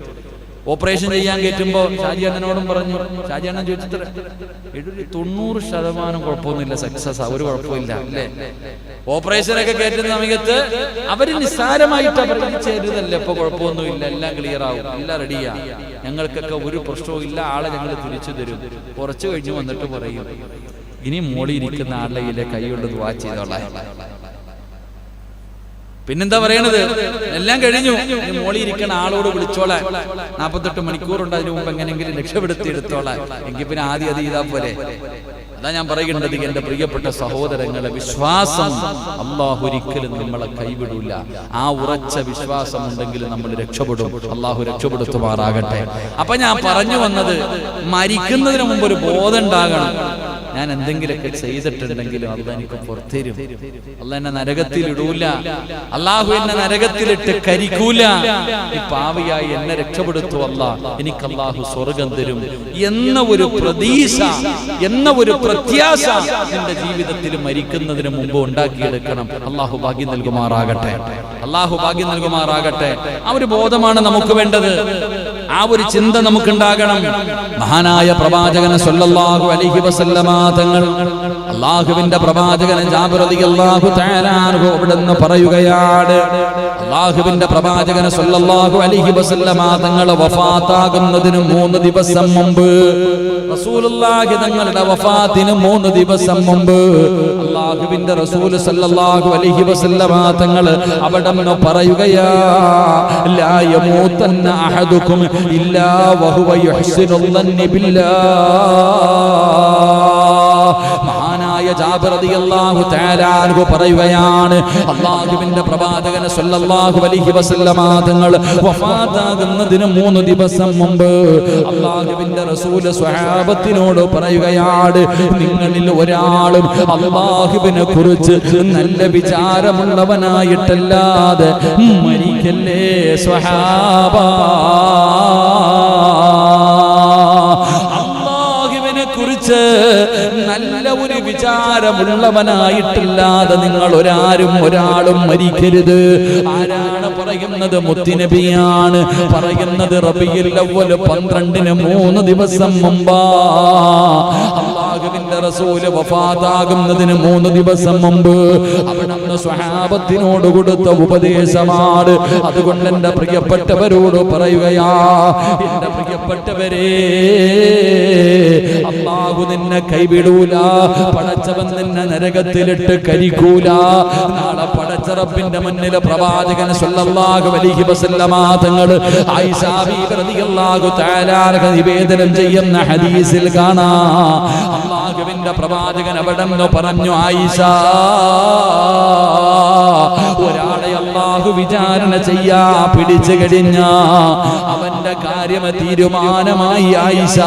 ഓപ്പറേഷൻ ചെയ്യാൻ കയറ്റുമ്പോ ഷാജിയണ്ണനോടും പറഞ്ഞു. ഷാജിയണ്ണൻ ചോദിച്ചിട്ട് 90% കുഴപ്പമൊന്നുമില്ല, സക്സസ്, ഒരു കുഴപ്പമില്ല അല്ലേ? ഓപ്പറേഷനൊക്കെ കയറ്റുന്ന സമയത്ത് അവര് നിസ്സാരമായിട്ട് അവർക്ക് ചെയ്തതല്ലേ, ഇപ്പൊ കുഴപ്പമൊന്നുമില്ല, എല്ലാം ക്ലിയർ ആവും, എല്ലാം റെഡിയാ, ഞങ്ങൾക്കൊക്കെ ഒരു പ്രശ്നവും ഇല്ല, ആളെ ഞങ്ങൾ തിരിച്ചു തരും. കുറച്ചു കഴിഞ്ഞ് വന്നിട്ട് പറയും, ഇനി മോളി ഇരിക്കുന്ന ആളുടെ കൈകൊണ്ട് ദുആ ചെയ്തോളാം. പിന്നെന്താ പറയണത്? എല്ലാം കഴിഞ്ഞു, മോളി ഇരിക്കണ ആളോട് വിളിച്ചോളാൻ, 48 മണിക്കൂറുണ്ട്, അതിനു മുമ്പ് എങ്ങനെയെങ്കിലും രക്ഷപ്പെടുത്തി എടുത്തോളാൻ. എങ്കിൽ പിന്നെ ആദ്യം അത് ചെയ്താൽ പോലെ. അതാ ഞാൻ പറയുന്നത്, എന്റെ പ്രിയപ്പെട്ട സഹോദരങ്ങളെ, വിശ്വാസം അള്ളാഹു ഒരിക്കലും നമ്മളെ കൈവിടൂല. ആ ഉറച്ച വിശ്വാസം ഉണ്ടെങ്കിൽ നമ്മൾ രക്ഷപ്പെടും. അള്ളാഹു രക്ഷപ്പെടുത്തുമാറാകട്ടെ. അപ്പൊ ഞാൻ പറഞ്ഞു വന്നത്, മരിക്കുന്നതിന് മുമ്പ് ഒരു ബോധം ഉണ്ടാകണം. ഞാൻ എന്തെങ്കിലുമൊക്കെ ചെയ്തിട്ടുണ്ടെങ്കിലും അള്ളാഹ് എനിക്ക് പുറത്തേരും. അള്ളാഹ് എന്നെ നരകത്തിൽ ഇടൂല. അള്ളാഹു എന്നെ നരകത്തിലിട്ട് കരിക്കൂല. ഈ പാവിയായി എന്നെ രക്ഷപ്പെടുത്തു അള്ളാഹ്, എനിക്ക് അള്ളാഹു സ്വർഗം തരും എന്ന ഒരു പ്രതീക്ഷ, എന്ന ഒരു പ്രത്യാശ നിന്റെ ജീവിതത്തിൽ മരിക്കുന്നതിന് മുമ്പ് ഉണ്ടാക്കിയെടുക്കണം. അള്ളാഹു ഭാഗ്യം നൽകുമാറാകട്ടെ. അള്ളാഹു ഭാഗ്യം നൽകുമാറാകട്ടെ. ആ ഒരു ബോധമാണ് നമുക്ക് വേണ്ടത്. ആ ഒരു ചിന്ത നമുക്കുണ്ടാകണം. മഹാനായ പ്രവാചകൻ സല്ലല്ലാഹു അലൈഹി വസല്ലമ തങ്ങൾ, അല്ലാഹുവിന്റെ പ്രവാചകൻ ജാബിർ റളിയല്ലാഹു തആല അൻഹു അവിടുന്ന് പറയുകയാണ്, അല്ലാഹുവിന്റെ പ്രവാചകൻ സല്ലല്ലാഹു അലൈഹി വസല്ലമ തങ്ങൾ വഫാത്താകുന്നതിന് 3 ദിവസം മുമ്പ്, റസൂലുള്ളാഹി തങ്ങളുടെ വഫാത്തിന് 3 ദിവസം മുമ്പ് അല്ലാഹുവിന്റെ റസൂൽ സല്ലല്ലാഹു അലൈഹി വസല്ലമ തങ്ങൾ അവിടുന്ന് പറയുകയാ, ലാ യമൂതന്ന അഹദുകും ഇല്ലാ വഹുവ യുഹ്സിനുൽ ദന്നി ബില്ലാഹ്. മഹാനായ ജാബിർ റളിയല്ലാഹു തആല അൻഹു പറയുകയാണ്, അല്ലാഹുവിന്റെ പ്രവാചകൻ സല്ലല്ലാഹു അലൈഹി വസല്ലമ തങ്ങൾ വഫാത്താകുന്നതിന് 3 ദിവസം മുമ്പ് അല്ലാഹുവിന്റെ റസൂൽ സ്വഹാബത്തിനോട് പറയുകയാണ്, നിങ്ങളിൽ ഒരാളും അല്ലാഹുവിനെ കുറിച്ച് നല്ല വിചാരമുള്ളവനായിട്ടല്ലാതെ മരിക്കല്ലേ സ്വഹാബ. കുറിച്ച് നല്ല ഒരു വിചാരമുള്ളവനായിട്ടില്ലാതെ നിങ്ങൾ ഒരാളും മരിക്കരുത്. ആരാണ് പറയുന്നത്? മുത്തുനബിയാണ് പറയുന്നത്. റബീഉൽ അവ്വൽ 12-ന് 3 ദിവസം മുമ്പാ അല്ലാഹുവിന്റെ റസൂൽ വഫാത്താകുന്നതിന് 3 ദിവസം മുമ്പ് അവിടുന്ന് സ്വഹാബത്തിനോട് കൊടുത്ത ഉപദേശമാണ്. അതുകൊണ്ട് എന്റെ പ്രിയപ്പെട്ടവരോട് പറയുകയാ, എന്റെ പ്രിയപ്പെട്ടവരെ, അല്ലാഹു നിന്നെ കൈവിടൂല, പടച്ചവൻ നിന്നെ നരകത്തിലിട്ട് കരിക്കൂല. നാളെ പടച്ച റബ്ബിന്റെ മുന്നിൽ പ്രവാചകൻ സല്ലല്ലാഹു അലൈഹി വസല്ലമ തങ്ങൾ ആയിഷ ബീവി റളിയല്ലാഹു തആല അൻഹ നിവേദനം ചെയ്യുന്ന ഹദീസിൽ കാണാം, അല്ലാഹുവിന്റെ പ്രവാചകൻ അവിടെന്ന് പറഞ്ഞു, ആയിഷ, ഒരാളെ അല്ലാഹു വിചാരണ ചെയ്യാ പിടിച്ചു കഴിഞ്ഞ അവന്റെ കാര്യം തീരുമാനമായി. ആയിഷ,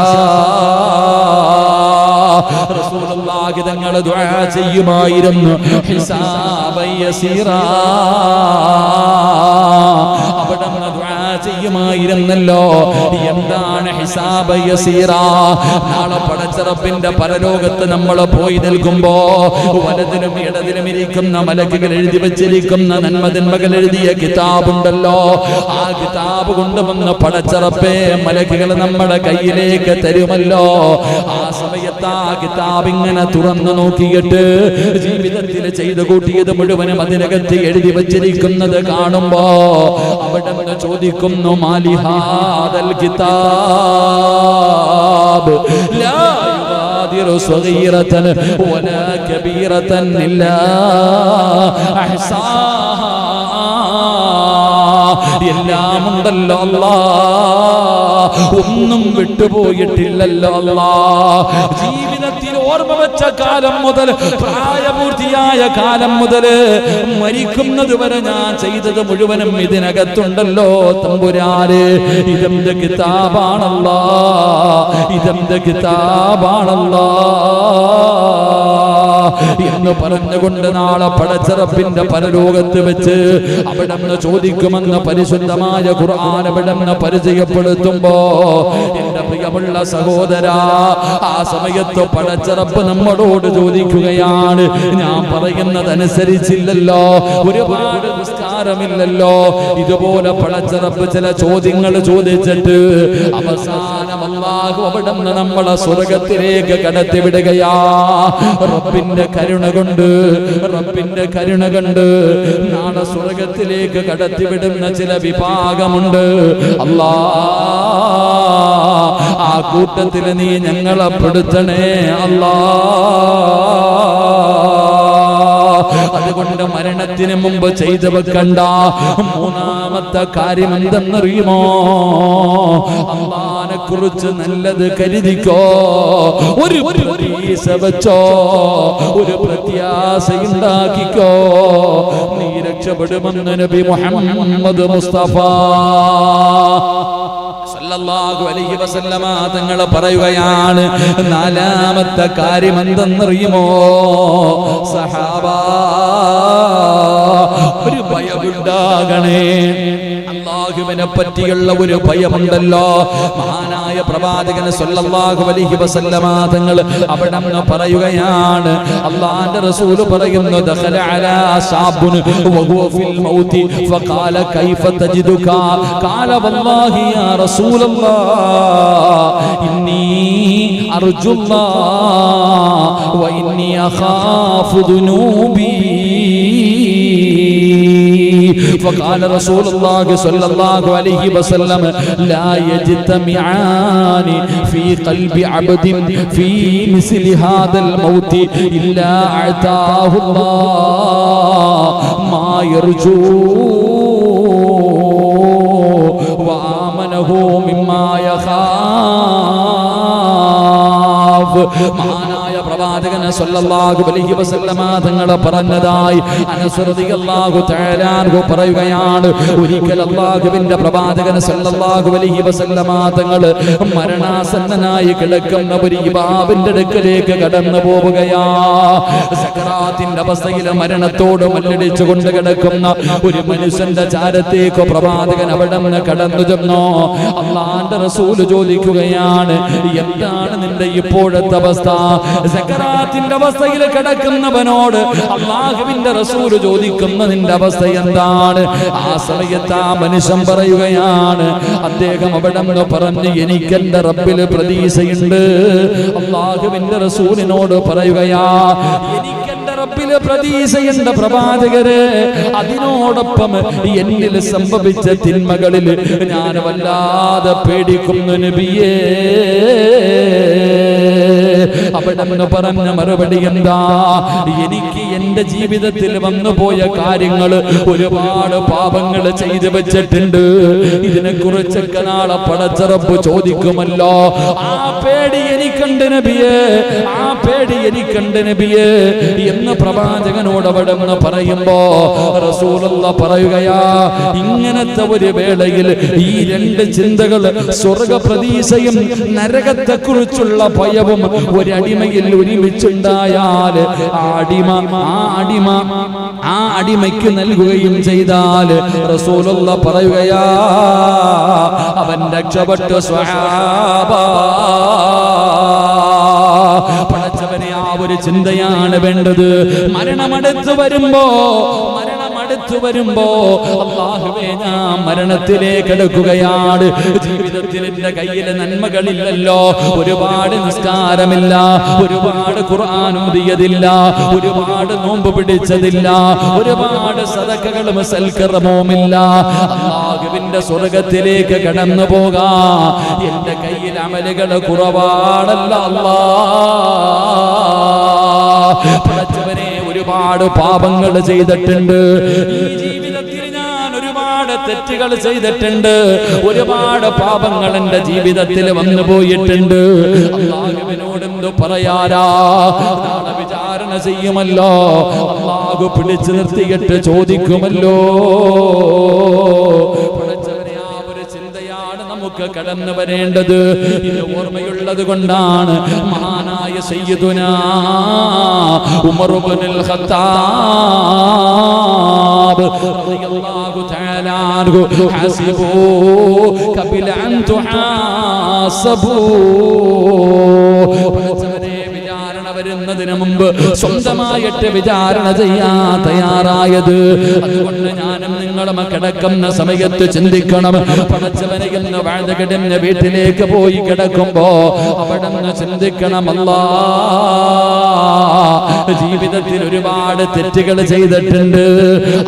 റസൂലുള്ളാഹി തങ്ങൾ ദുആ ചെയ്യുമായിരുന്നു, ഹിസാബൻ യസീറാ, അവിടുന്ന് ദുആ ചെയ്യുമായിരുന്നല്ലോ. എന്താണ് ഹിസാബൻ യസീറാ? നാളെ പടച്ച റബ്ബിന്റെ പരലോകത്ത് നമ്മൾ പോയി നിൽക്കുമ്പോ വലതിലും ഇടതിലും ഇരിക്കുന്ന മലക്കുകൾ എഴുതി വെച്ചിരിക്കുന്ന നന്മതിന്മകൾ എഴുതിയ കിതാബുണ്ടല്ലോ, ആ കിതാബ് കൊണ്ടുവന്ന് പടച്ച റബ്ബേ മലക്കുകൾ നമ്മുടെ കയ്യിലേക്ക് തരുമല്ലോ. ആ സമയത്ത് ആ കിതാബ് ഇങ്ങനെ തുറന്നു നോക്കിയിട്ട് ജീവിതത്തിൽ ചെയ്തു കൂട്ടിയത് മുഴുവനും അതിനകത്ത് എഴുതി വച്ചിരിക്കുന്നത് കാണുമ്പോ അവിടെ ചോദിക്കുന്നു, മാലിഹാദൽ കിതാബ് ലാ യുഗാദിറു സ്വഗീറതൻ വലാ കബീറതൻ ഇല്ലാ അഹ്സാഹാ. എല്ലാം ഉണ്ടല്ലോ അല്ലാ, ഒന്നും വിട്ടുപോയിട്ടില്ലല്ലോ അല്ലാ. ജീവിതത്തിൽ ഓർമ്മ വെച്ച കാലം മുതൽ പ്രായപൂർത്തിയായ കാലം മുതൽ മരിക്കുന്നത് വരെ ഞാൻ ചെയ്തത് മുഴുവനും ഇതിനകത്തുണ്ടല്ലോ തമ്പുരാനെ. ഇതെന്റെ കിതാബാണല്ലാ, ഇതെന്റെ കിതാബാണല്ലാ എന്ന് പറഞ്ഞുകൊണ്ട് നാളെ പടച്ച റബ്ബിന്റെ പരലോകത്ത് വെച്ച് അവിടുന്ന് ചോദിക്കുമെന്ന് പരിശുദ്ധമായ ഖുർആൻ അവിടുന്ന് പരിചയപ്പെടുത്തുമ്പോ, എന്റെ പ്രിയമുള്ള സഹോദരാ, ആ സമയത്ത് പടച്ച റബ്ബ് നമ്മളോട് ചോദിക്കുകയാണ്, ഞാൻ പറയുന്നതനുസരിച്ചില്ലല്ലോ, ഒരുപാട് നിസ്കാരമില്ലല്ലോ, ഇതുപോലെ പടച്ച റബ്ബ് ചില ചോദ്യങ്ങൾ ചോദിച്ചിട്ട് അവസാനം അല്ലാഹു അവിടുന്ന് നമ്മളെ സ്വർഗത്തിലേക്ക് കടത്തിവിടുകയാ. റബ്ബിന്റെ കരുണ കൊണ്ട്, റബ്ബിന്റെ കരുണ കൊണ്ട് നാളെ സ്വർഗത്തിലേക്ക് കടത്തിവിടുന്ന ചില വിഭാഗമുണ്ട്. അല്ലാ, ആ കൂട്ടത്തിൽ നീ ഞങ്ങളെ പെടുത്തണേ അല്ലാ. അതുകൊണ്ട് മരണത്തിന് മുമ്പ് ചെയ്തു വെക്കണ്ട മൂന്നാമത്തെ കാര്യം എന്തെന്നറിയുമോ? അല്ലാഹുവിനെ കുറിച്ച് നല്ലത് കരുതിക്കോ, ഒരു പ്രതീക്ഷ വെച്ചോ, ഒരു പ്രത്യാശയുണ്ടാക്കിക്കോ, നീ രക്ഷപ്പെടുമെന്ന് നബി മുഹമ്മദ് മുസ്തഫ സല്ലല്ലാഹു അലൈഹി വസല്ലമ തങ്ങൾ പറയുകയാണ്. നാലാമത്തെ കാര്യം എന്തെന്നറിയുമോ സഹാബാ? ഒരു ഭയമുണ്ടാകണേ. അല്ലാഹുവിനെ പറ്റിയുള്ള ഒരു ഭയമുണ്ടല്ലോ. മഹാനായ പ്രവാചകൻ സല്ലല്ലാഹു അലൈഹി വസല്ലമ തങ്ങൾ അവിടെന്ന് പറയുകയാണ്, അല്ലാഹുവിന്റെ റസൂൽ പറയുന്നു, ദഖല അലാ ശാബുൻ വഹുവ ഫിൽ മൗതി ഫഖാല കൈഫ തജിദുക ഖാല വല്ലാഹി യാ റസൂൽ റസൂലല്ലാഹ് ഇന്നി അർജുല്ലാഹ് വ ഇന്നി അഖാഫു ദുനൂബി. فقال رسول الله صلى الله عليه وسلم لا يجتمعان في قلب عبد في مثل هذا الموت إلا أعطاه الله ما يرجو وآمنه مما يخاف. മഹാനായ പ്രവാചകൻ സല്ലല്ലാഹു അലൈഹി വസല്ലമ തങ്ങൾ പറഞ്ഞതായി അനസ് റളിയല്ലാഹു തആല അൻഹു പറയുകയാണ്. ഒരിക്കൽ അല്ലാഹുവിന്റെ പ്രവാചകൻ സല്ലല്ലാഹു അലൈഹി വസല്ലമ തങ്ങൾ മരണാസന്നനായി കിടക്കുന്ന ഒരു യുവാവിന്റെ അടുക്കലേക്ക് കടന്നു പോവുകയാ. സക്കറാത്തിന്റെ അവസ്ഥയിൽ മരണത്തോട് മല്ലടിച്ചു കൊണ്ട് കിടക്കുന്ന ഒരു മനുഷ്യന്റെ ചാരത്തേക്ക് പ്രവാചകൻ അവിടെ നിന്ന് കടന്നു ചെന്നോ. അല്ലാഹുവിന്റെ റസൂൽ ചോദിക്കുകയാണ്, എന്താണ് നിന്റെ ഇപ്പോഴത്തെ അവസ്ഥ? സക്കറാത്തിന്റെ അവസ്ഥയിൽ കിടക്കുന്നവനോട് അല്ലാഹുവിന്റെ റസൂൽ ചോദിക്കുന്ന നിന്റെ അവസ്ഥ എന്താണ്? ആ സമയത്ത് ആ മനുഷ്യൻ പറയുകയാണ്, അദ്ദേഹം അവിടെ നിന്ന് പറഞ്ഞു, എനിക്കെന്റെ റബ്ബിൽ പ്രതീക്ഷയുണ്ട്. അല്ലാഹുവിന്റെ റസൂലിനോട് പറയുകയാ, എനിക്കെന്റെ റബ്ബിൽ പ്രതീക്ഷയുണ്ട് പ്രവാചകരെ, അതിനോടൊപ്പം എന്നിൽ സംഭവിച്ച തിന്മകളിൽ ഞാൻ വല്ലാതെ പേടിക്കുന്നു നബിയേ. അവിടെ പറഞ്ഞ മറുപടി എന്താ? എനിക്ക് എന്റെ ജീവിതത്തിൽ വന്നുപോയ കാര്യങ്ങൾ, ഒരുപാട് പാപങ്ങൾ ചെയ്തു വെച്ചിട്ടുണ്ട്. ഇതിനെ കുറിച്ചൊക്കെ നാളെ പടച്ച റബ്ബ് ചോദിക്കുമല്ലോ. ആ പേടി എനിക്കുണ്ട് നബിയേ, ആ പേടി എനിക്കുണ്ട് നബിയേ എന്ന് പ്രവാചകനോട് അവിടെ പറയുമ്പോ റസൂലുള്ളാഹ് പറയുകയാ, ഇങ്ങനത്തെ ഒരു വേളയിൽ ഈ രണ്ട് ചിന്തകൾ, സ്വർഗപ്രതീക്ഷയും നരകത്തെക്കുറിച്ചുള്ള ഭയവും ഒരടിമയിൽ ഒരുമിച്ചുണ്ടായാൽ ആ അടിമയ്ക്ക് നൽകുകയും ചെയ്താൽ റസൂലുള്ളാഹ് പറയുകയാ, അവൻ രക്ഷപ്പെട്ടു സ്വഹാബ. പടച്ചവനെ, ആ ഒരു ചിന്തയാണ് വേണ്ടത്. മരണമടുത്തു വരുമ്പോ അല്ലാഹുവേ, ഞാൻ മരണത്തിലേക്ക് എടുക്കുകയാണ്. ജീവിതത്തിൽ എന്റെ കയ്യിൽ നന്മകളില്ലല്ലോ. ഒരുപാട് നിസ്കാരമില്ല, ഒരുപാട് ഖുർആൻ ഓതിയതില്ല, ഒരുപാട് നോമ്പ് പിടിച്ചതില്ല, ഒരുപാട് സദഖകളും സൽക്കർമ്മവുമില്ല. അല്ലാഹുവിന്റെ സ്വർഗ്ഗത്തിലേക്ക് കടന്നു പോകാ എന്റെ കയ്യിൽ അമലുകൾ കുറവാണല്ലോ അല്ലാഹ്. പടച്ചവനെ, ഒരുപാട് പാപങ്ങൾ ചെയ്തിട്ടുണ്ട്. ഈ ജീവിതത്തിൽ ഞാൻ ഒരുപാട് തെറ്റുകൾ ചെയ്തിട്ടുണ്ട്. ഒരുപാട് പാപങ്ങൾ എന്റെ ജീവിതത്തിൽ വന്നു പോയിട്ടുണ്ട്. അല്ലാഹുവിനോട് എന്തു പറയാരാ? നാളെ വിചാരണ ചെയ്യുമല്ലോ. അല്ലാഹു പിടിച്ചു നിർത്തിയിട്ട് ചോദിക്കുമല്ലോ. നമുക്ക് കടന്നു വരേണ്ടത്. ഇത് ഓർമ്മയുള്ളത് കൊണ്ടാണ് മഹാനായ സയ്യിദുനാ ഉമർ ഇബ്നുൽ ഖത്താബ് റളിയല്ലാഹു തആല അൻഹു ഹസിബു ഖബല അൻ തുഹാസബു, വരുന്നതിന് മുമ്പ് സ്വന്തമായിട്ട് വിചാരണ ചെയ്യാൻ തയ്യാറായത്. അതുകൊണ്ട് ഞാനും നിങ്ങളും കിടക്കുന്ന സമയത്ത് ചിന്തിക്കണം, പടച്ചവനെ എന്ന് വാഴകടന്റെ വീട്ടിലേക്ക് പോയി കിടക്കുമ്പോ അവിടെ നിന്ന് ചിന്തിക്കണം, അല്ലാഹ് ജീവിതത്തിൽ ഒരുപാട് തെറ്റുകൾ ചെയ്തിട്ടുണ്ട്.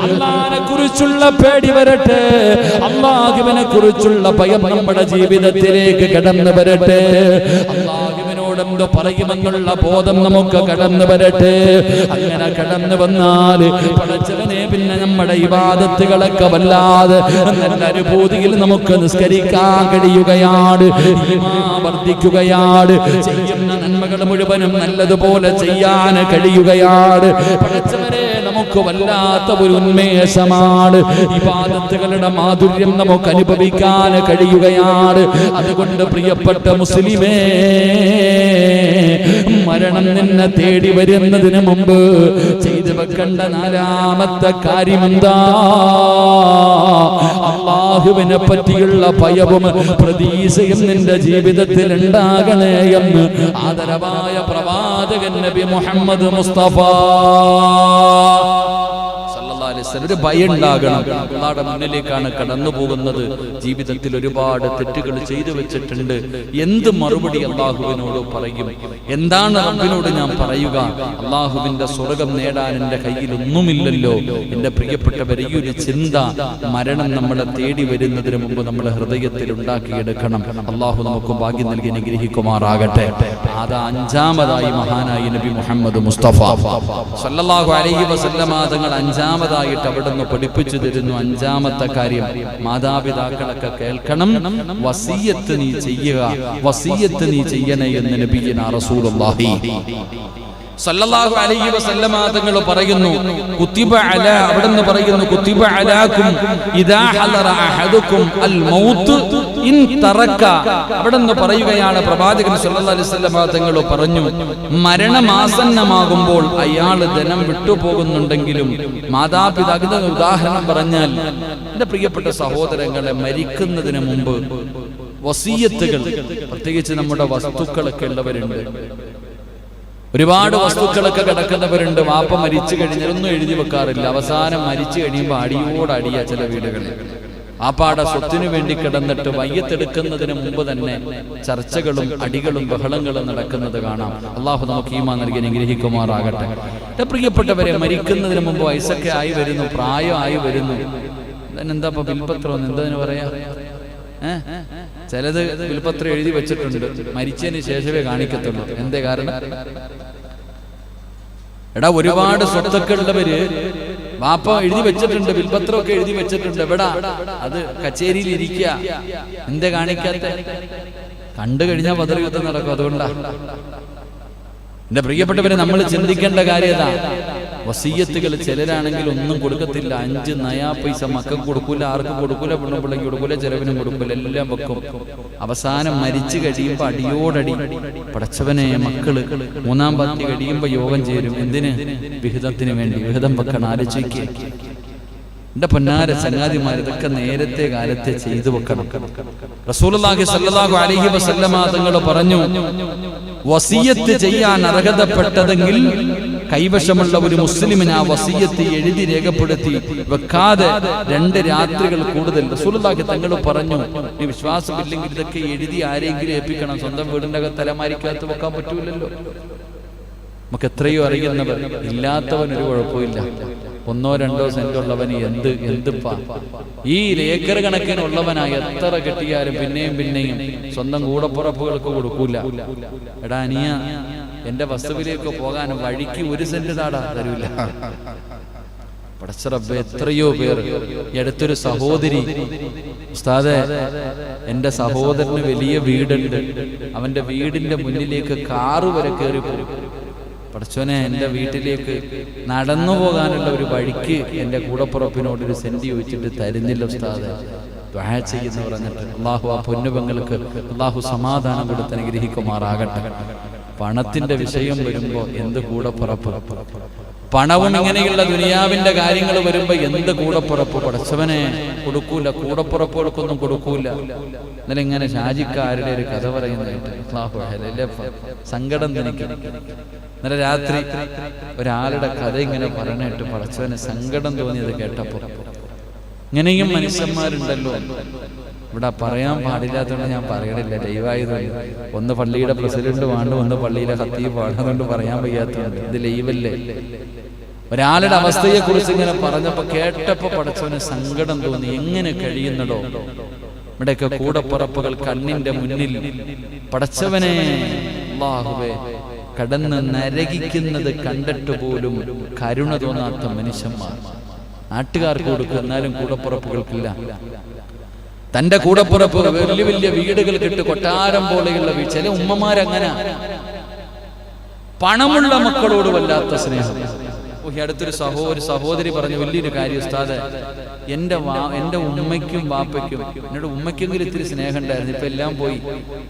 അല്ലാഹുവിനെ കുറിച്ചുള്ള പേടി വരട്ടെ, അല്ലാഹുവിനെ കുറിച്ചുള്ള ഭയം നമ്മുടെ ജീവിതത്തിലേക്ക് കടന്നു വരട്ടെ. അല്ലാഹുവിനോട് എന്ത് പറയുമെന്നുള്ള ബോധം നമുക്ക് കടന്നു വരട്ടെ. അങ്ങനെ കടന്നു വന്നാൽ പടച്ചവനെ പിന്നെ നമ്മുടെ ഇബാദത്തുകളൊക്കെ വല്ലാതെ നല്ല അനുഭൂതിയിൽ നമുക്ക് നിസ്കരിക്കാൻ കഴിയുകയാണ്, ഈമാൻ വർദ്ധിക്കുകയാണ്, ചെയ്യുന്ന നന്മകൾ മുഴുവനും നല്ലതുപോലെ ചെയ്യാൻ കഴിയുകയാണ്. പടച്ചവനെ, നമുക്ക് വല്ലാത്ത ഒരു ഉന്മേഷമാണ്, ഇബാദത്തുകളുടെ മാധുര്യം നമുക്ക് അനുഭവിക്കാൻ കഴിയുകയാണ്. അതുകൊണ്ട് പ്രിയപ്പെട്ട മുസ്ലിമേ, മരണം നിന്നെ തേടി വരുന്നതിന് മുമ്പ് ചെയ്തു വെക്കേണ്ട നാലാമത്തെ കാര്യമെന്താ? അല്ലാഹുവിനെ പറ്റിയുള്ള ഭയവും പ്രതീക്ഷയും നിന്റെ ജീവിതത്തിൽ ഉണ്ടാകണേ എന്ന് ആദരവായ പ്രവാചകൻ നബി മുഹമ്മദ് മുസ്തഫ അലൈഹി വസല്ലം. ഒരു ഭയം ഉണ്ടാകണം. അള്ളാഹുവിന്റെ മുന്നിലേക്കാണ് കടന്നു പോകുന്നത്. ജീവിതത്തിൽ ഒരുപാട് തെറ്റുകൾ ചെയ്തു വെച്ചിട്ടുണ്ട്. എന്ത് മറുപടി അള്ളാഹുവിനോട് പറയും? എന്താണ് റബ്ബിനോട് ഞാൻ പറയുക? അള്ളാഹുവിന്റെ സ്വർഗം നേടാൻ എന്റെ കയ്യിൽ ഒന്നുമില്ലല്ലോ. എന്റെ പ്രിയപ്പെട്ടവരെ, ഈ ഒരു ചിന്ത മരണം നമ്മളെ തേടി വരുന്നതിന് മുമ്പ് നമ്മുടെ ഹൃദയത്തിൽ ഉണ്ടാക്കിയെടുക്കണം. അള്ളാഹു നമുക്ക് ഭാഗ്യം നൽകി അനുഗ്രഹിക്കുമാറാകട്ടെ. അത് അഞ്ചാമതായി മഹാനായ നബി മുഹമ്മദ് മുസ്തഫ സല്ലല്ലാഹു അലൈഹി വസല്ലമ തങ്ങൾ അഞ്ചാമതായിട്ട് അവിടുന്ന് പഠിപ്പിച്ചു തരുന്നു. അഞ്ചാമത്തെ കാര്യം, മാതാപിതാക്കളൊക്കെ കേൾക്കണം. വസിയ്യത്ത് നീ ചെയ്യുക, വസിയ്യത്ത് നീ ചെയ്യണേ എന്ന് നബിയിനാ റസൂലുള്ളാഹി സല്ലല്ലാഹു അലൈഹി വസല്ലമ തങ്ങൾ പറയുന്നു. കുതിബ അലാ, അവിടുന്ന് പറയുന്നു, കുതിബ അലാകും ഇദാ ഹദറ അഹദുകും അൽ മൗത്ത് ഇൻ തറക. അവിടുന്ന് പറയുകയാണ്, പ്രവാചകൻ സല്ലല്ലാഹു അലൈഹി വസല്ലമ തങ്ങൾ പറഞ്ഞു, മരണമാസന്നമാകുമ്പോൾ അയാൾ ധനം വിട്ടുപോകുന്നുണ്ടെങ്കിലും മാതാപിതാക്കളുടെ ഉദാഹരണം പറഞ്ഞാൽ, എന്റെ പ്രിയപ്പെട്ട സഹോദരങ്ങളെ, മരിക്കുന്നതിന് മുമ്പ് വസിയ്യത്തുകൾ, പ്രത്യേകിച്ച് നമ്മുടെ വസ്തുക്കളൊക്കെ ഉള്ളവരുണ്ട്, ഒരുപാട് വസ്തുക്കളൊക്കെ കിടക്കുന്നവരുണ്ട്. വാപ്പ മരിച്ചു കഴിഞ്ഞാൽ ഒന്നും എഴുതി വെക്കാറില്ല. അവസാനം മരിച്ചു കഴിയുമ്പോൾ അടിയോടടിയാ ചില വീടുകളിൽ. വാപ്പാടെ സ്വത്തിനു വേണ്ടി കിടന്നിട്ട് വയ്യത്തെടുക്കുന്നതിന് മുമ്പ് തന്നെ ചർച്ചകളും അടികളും ബഹളങ്ങളും നടക്കുന്നത് കാണാം. അള്ളാഹു നമുക്ക് ഈമാൻ നൽകി അനുഗ്രഹിക്കുമാറാകട്ടെ. പ്രിയപ്പെട്ടവരെ, മരിക്കുന്നതിന് മുമ്പ് വയസ്സൊക്കെ ആയി വരുന്നു, പ്രായമായി വരുന്നു. എന്താ ഇപ്പൊ ബിൽപത്രം എന്തതിന് പറയാ? ചിലത് വിൽപത്രം എഴുതി വെച്ചിട്ടുണ്ട്, മരിച്ചതിന് ശേഷമേ കാണിക്കത്തുള്ളൂ. എന്തേ കാരണം? എടാ, ഒരുപാട് സ്വത്തൊക്കെ ഉള്ളവര് വാപ്പ എഴുതി വെച്ചിട്ടുണ്ട്, വിൽപത്രമൊക്കെ എഴുതി വെച്ചിട്ടുണ്ട്. എവിടാ? അത് കച്ചേരിയിൽ ഇരിക്കുക. എന്തേ കാണിക്കാത്ത? കണ്ടു കഴിഞ്ഞാൽ ബദർ നടക്കും. അതുകൊണ്ടാ എന്റെ പ്രിയപ്പെട്ടവരെ, നമ്മൾ ചിന്തിക്കേണ്ട കാര്യത. വസിയ്യത്തുകൾ ചിലരാണെങ്കിൽ ഒന്നും കൊടുക്കത്തില്ല. 5 നയാ പൈസ മക്കൾക്ക് കൊടുക്കൂല, ആർക്കും കൊടുക്കൂല, പെണ്ണുപിള്ളയ്ക്ക് കൊടുക്കൂല, ചെലവിനും കൊടുക്കൂല, എല്ലാം വെക്കും. അവസാനം മരിച്ചു കഴിയുമ്പോ അടിയോടടി. പടച്ചവനെ, മക്കള് 3-ാം പത്തി കഴിയുമ്പോ യോഗം ചേരും. എന്തിന്? വിഹിതത്തിന് വേണ്ടി. വിഹിതം വെക്കണം. ആലോചിക്കുക എന്റെ പൊന്നാര ചങ്ങാതിമാർ, ഇതൊക്കെ നേരത്തെ കാലത്തെ ചെയ്തു വെക്കണം. റസൂലുള്ളാഹി സ്വല്ലല്ലാഹു അലൈഹി വസല്ലമ തങ്ങൾ പറഞ്ഞു, വസിയ്യത്ത് ചെയ്യാൻ അർഹതപ്പെട്ടതെങ്കിൽ കൈവശമുള്ള ഒരു മുസ്ലിമിന് ആ വസിയ്യത്ത് എഴുതി രേഖപ്പെടുത്തി വെക്കാതെ 2 രാത്രികൾ കൂടുതൽ. റസൂലുള്ളാഹി തങ്ങൾ പറഞ്ഞു, ഈ വിശ്വാസമില്ലെങ്കിൽ ഇതൊക്കെ എഴുതി ആരെങ്കിലും ഏൽപ്പിക്കണം. സ്വന്തം വീടിന്റെ അകത്ത് തലമാരിക്കകത്ത് വെക്കാൻ പറ്റൂലല്ലോ. നമുക്ക് എത്രയോ അറിയുന്നവർ, ഇല്ലാത്തവൻ ഒരു കുഴപ്പമില്ല. 1-2 സെന്റ് ഉള്ളവന് എന്തിപ്പാ. ഈ ഏക്കർ കണക്കിനുള്ളവനായി എത്ര കിട്ടിയാലും പിന്നെയും സ്വന്തം കൂടപ്പുറപ്പുകൾക്ക് കൊടുക്കൂല. എടാ അനിയ, എന്റെ വസ്തുവിലേക്ക് പോകാൻ വഴിക്ക് 1 സെന്റ് താടാ, തരൂല. പടച്ചറബ്ബേ, എത്രയോ പേർ. അടുത്തൊരു സഹോദരി, ഉസ്താദേ, എന്റെ സഹോദരന് വലിയ വീടുണ്ട്, അവന്റെ വീടിന്റെ മുന്നിലേക്ക് കാറ് വരെ കയറി പോകും. പടച്ചോനെ, എന്റെ വീട്ടിലേക്ക് നടന്നു പോകാനുള്ള ഒരു വഴിക്ക് എന്റെ കൂടപ്പുറപ്പിനോട് 1 സെന്റ് ചോദിച്ചിട്ട് തരുന്നില്ല ഉസ്താദേ, ദുആ ചെയ്യുന്നു പറഞ്ഞിട്ട്. അള്ളാഹു ആ പൊന്നുപെങ്ങൾക്ക് അള്ളാഹു സമാധാനം കൊടുത്ത് അനുഗ്രഹിക്കുമാറാകട്ടെ. പണത്തിന്റെ വിഷയം വരുമ്പോ എന്ത് കൂടപ്പുറപ്പ്. പണവും ഇങ്ങനെയുള്ള ദുനിയാവിന്റെ കാര്യങ്ങൾ വരുമ്പോ എന്ത് കൂടപ്പുറപ്പ്. പടച്ചവനെ കൊടുക്കൂല, കൂടപ്പുറപ്പുകൾക്കൊന്നും കൊടുക്കൂല. എന്നാലും ഇങ്ങനെ ഷാജിക്കാരുടെ ഒരു കഥ പറയുന്നതായിട്ട് സങ്കടം എനിക്ക്. ഇന്നലെ രാത്രി ഒരാളുടെ കഥ ഇങ്ങനെ പറഞ്ഞിട്ട് പടച്ചവനെ സങ്കടം തോന്നിയത് കേട്ടപ്പോ. ഇങ്ങനെയും മനുഷ്യന്മാരുണ്ടല്ലോ. ഇവിടെ പറയാൻ പാടില്ലാത്തതുകൊണ്ട് ഞാൻ പറയണില്ല, ലൈവായതുകൊണ്ട്. ഒന്ന് പള്ളിയുടെ പ്രസിഡന്റ് വേണ്ട, ഒന്ന് പള്ളിയിലെ ഖത്തീബ് വേണ്ടതുകൊണ്ട് പറയാൻ വയ്യാത്തതുകൊണ്ട്. ഇത് ലൈവല്ലേ. ഒരാളുടെ അവസ്ഥയെ കുറിച്ച് ഇങ്ങനെ പറഞ്ഞപ്പോ കേട്ടപ്പോ പടച്ചവന് സങ്കടം തോന്നി. എങ്ങനെ കഴിയുന്നടോ ഇവിടെയൊക്കെ കൂടപ്പുറപ്പുകൾ കണ്ണിന്റെ മുന്നിൽ പടച്ചവനെ അല്ലാഹുവേ കടന്ന് നരകിക്കുന്നത് കണ്ടിട്ട് പോലും കരുണ തോന്നാത്ത മനുഷ്യന്മാർ. നാട്ടുകാർക്ക് കൊടുക്കും, എന്നാലും കൂടപ്പുറപ്പുകൾക്കില്ല. തന്റെ കൂടപ്പുറപ്പ് വലിയ വലിയ വീടുകൾ കിട്ട്, കൊട്ടാരം പോലെയുള്ള വീട്. ചില ഉമ്മമാരങ്ങനെ. പണമുള്ള മക്കളോട് വല്ലാത്ത സ്നേഹം. അടുത്തൊരു സഹോദരി പറഞ്ഞു, വലിയൊരു കാര്യം ഉസ്താദ്, എന്റെ ഉമ്മയ്ക്കും വാപ്പയ്ക്കും, എന്നോട് ഉമ്മയ്ക്കെങ്കിലും ഇത്തിരി സ്നേഹം ഉണ്ടായിരുന്നു, ഇപ്പൊ എല്ലാം പോയി.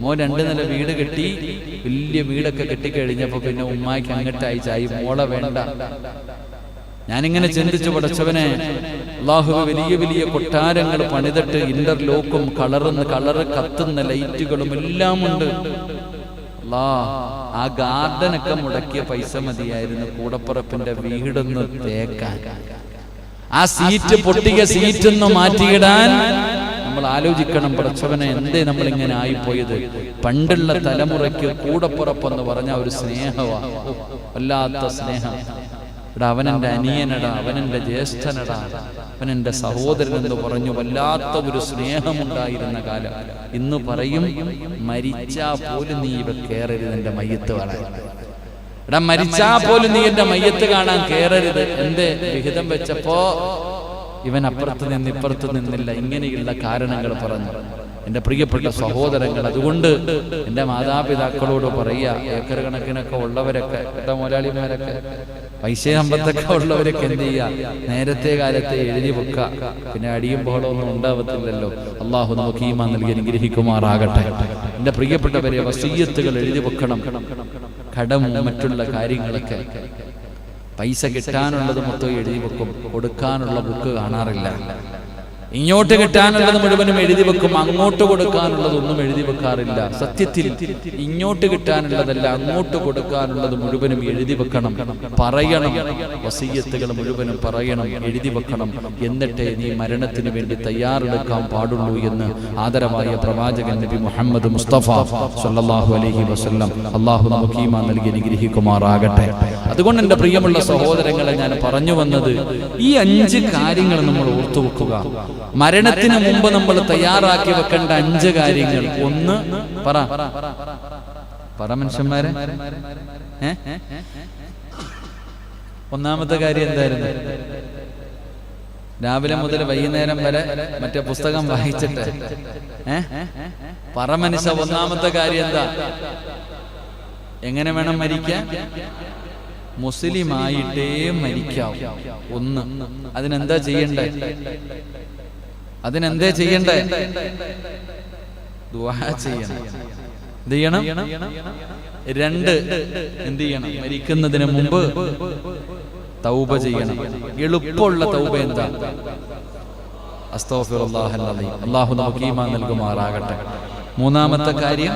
മോൻ 2 നില വീട് കെട്ടി, വലിയ വീടൊക്കെ കെട്ടിക്കഴിഞ്ഞപ്പോ പിന്നെ ഉമ്മായ്ക്ക് അങ്ങോട്ടായി ചായി, മോളെ വേണ്ട. ഞാനിങ്ങനെ ചിന്തിച്ചു, പടച്ചവനെ അല്ലാഹു വലിയ വലിയ കൊട്ടാരങ്ങൾ പണിതിട്ട് ഇന്റർലോക്കും കളറ് കത്തുന്ന ലൈറ്റുകളും എല്ലാം ഉണ്ട്. ആ ഗാർഡനൊക്കെ മുടക്കിയ പൈസ മതിയായിരുന്നു കൂടപ്പുറപ്പിന്റെ വീടൊന്ന് തേക്കാൻ. ആ സീറ്റ് പൊട്ടിയ സീറ്റൊന്ന് മാറ്റിയിടാൻ നമ്മൾ ആലോചിക്കണം. പടച്ചവനെ, എന്തേ നമ്മളിങ്ങനെ ആയിപ്പോയത്? പണ്ടുള്ള തലമുറയ്ക്ക് കൂടപ്പുറപ്പെന്ന് പറഞ്ഞ ഒരു സ്നേഹമാണ്, വല്ലാത്ത സ്നേഹം. ഇവിടെ അവനെന്റെ അനിയനടാ, അവനെന്റെ ജ്യേഷ്ഠനടാ, അവനെന്റെ സഹോദരൻ എന്ന് പറഞ്ഞു വല്ലാത്ത ഒരു സ്നേഹമുണ്ടായിരുന്ന കാലം. ഇന്ന് പറയും, മരിച്ചാ പോലും നീ ഇവ കയറരുത് എന്റെ മയ്യത്ത് കാണാൻ. എടാ, മരിച്ചാ പോലും നീ എന്റെ മയ്യത്ത് കാണാൻ കയറരുത്. എന്റെ വിഹിതം വെച്ചപ്പോ ഇവൻ അപ്പുറത്ത് നിന്ന് ഇപ്പുറത്ത് നിന്നില്ല. ഇങ്ങനെയുള്ള കാരണങ്ങൾ പറഞ്ഞു. എൻ്റെ പ്രിയപ്പെട്ട സഹോദരങ്ങൾ, അതുകൊണ്ട് എൻ്റെ മാതാപിതാക്കളോട് പറയുക, ഏക്കർ കണക്കിനൊക്കെ ഉള്ളവരൊക്കെ, എൻ്റെ മുതലാളിമാരൊക്കെ, പൈസ സമ്പത്തൊക്കെ ഉള്ളവരൊക്കെ എന്ത് ചെയ്യുക, നേരത്തെ കാലത്തെ എഴുതി വെക്കുക. പിന്നെ അടിയും ബഹളമൊന്നും ഉണ്ടാവത്തില്ലല്ലോ. അള്ളാഹു നമുക്ക് ഈമാൻ നൽകി അനുഗ്രഹിക്കുമാറാകട്ടെ. എൻ്റെ പ്രിയപ്പെട്ടവരെ, വസിയ്യത്തുകൾ എഴുതി വെക്കണം. കടം, മറ്റുള്ള കാര്യങ്ങളൊക്കെ, പൈസ കിട്ടാനുള്ളത് മൊത്തം എഴുതി വെക്കും. കൊടുക്കാനുള്ള ബുക്ക് കാണാറില്ല. ഇങ്ങോട്ട് കിട്ടാനുള്ളത് മുഴുവനും എഴുതി വെക്കും, അങ്ങോട്ട് കൊടുക്കാനുള്ളതൊന്നും എഴുതി വെക്കാറില്ല. സത്യത്തിൽ ഇങ്ങോട്ട് കിട്ടാനുള്ളതല്ല, അങ്ങോട്ട് കൊടുക്കാനുള്ളത് മുഴുവനും എഴുതി വെക്കണം, പറയണം. വസിയ്യത്തുകൾ മുഴുവനും പറയണം, എഴുതി വെക്കണം. എന്നിട്ടേ നീ മരണത്തിന് വേണ്ടി തയ്യാറെടുക്കാൻ പാടുള്ളൂ എന്ന് ആദരവായ പ്രവാചകൻ നബി മുഹമ്മദ് മുസ്തഫ സല്ലല്ലാഹു അലൈഹി വസല്ലം. അള്ളാഹു നമുക്ക് ഈമാൻ നൽകി അനുഗ്രഹിക്കുമാറാകട്ടെ. അതുകൊണ്ട് എൻ്റെ പ്രിയമുള്ള സഹോദരങ്ങളെ, ഞാൻ പറഞ്ഞു വന്നത്, ഈ 5 കാര്യങ്ങൾ നമ്മൾ ഓർത്തു വെക്കുക. മരണത്തിന് മുമ്പ് നമ്മൾ തയ്യാറാക്കി വെക്കേണ്ട 5 കാര്യങ്ങൾ. ഒന്ന് പറ മനുഷ്യന്മാരെ, ഒന്നാമത്തെ കാര്യം എന്തായിരുന്നു? രാവിലെ മുതൽ വൈകുന്നേരം വരെ മറ്റേ പുസ്തകം വായിച്ചിട്ട് പറ മനുഷ്യ, ഒന്നാമത്തെ കാര്യം എന്താ? എങ്ങനെ വേണം മരിക്കാൻ? മുസ്ലിമായിട്ടേ മരിക്കാവൂ. ഒന്ന്. അതിനെന്താ ചെയ്യണ്ടേ? ദുആ ചെയ്യണം. എന്ത് ചെയ്യണം? 2, എന്ത് ചെയ്യണം? മരിക്കുന്നതിന് മുമ്പ് തൗബ ചെയ്യണം. എളുപ്പമുള്ള തൗബ എന്താ? അസ്തഗ്ഫിറുല്ലാഹൽ അലീം. അല്ലാഹു നമുക്ക് ഈമാൻ നൽകുമാറാകട്ടെ. മൂന്നാമത്തെ കാര്യം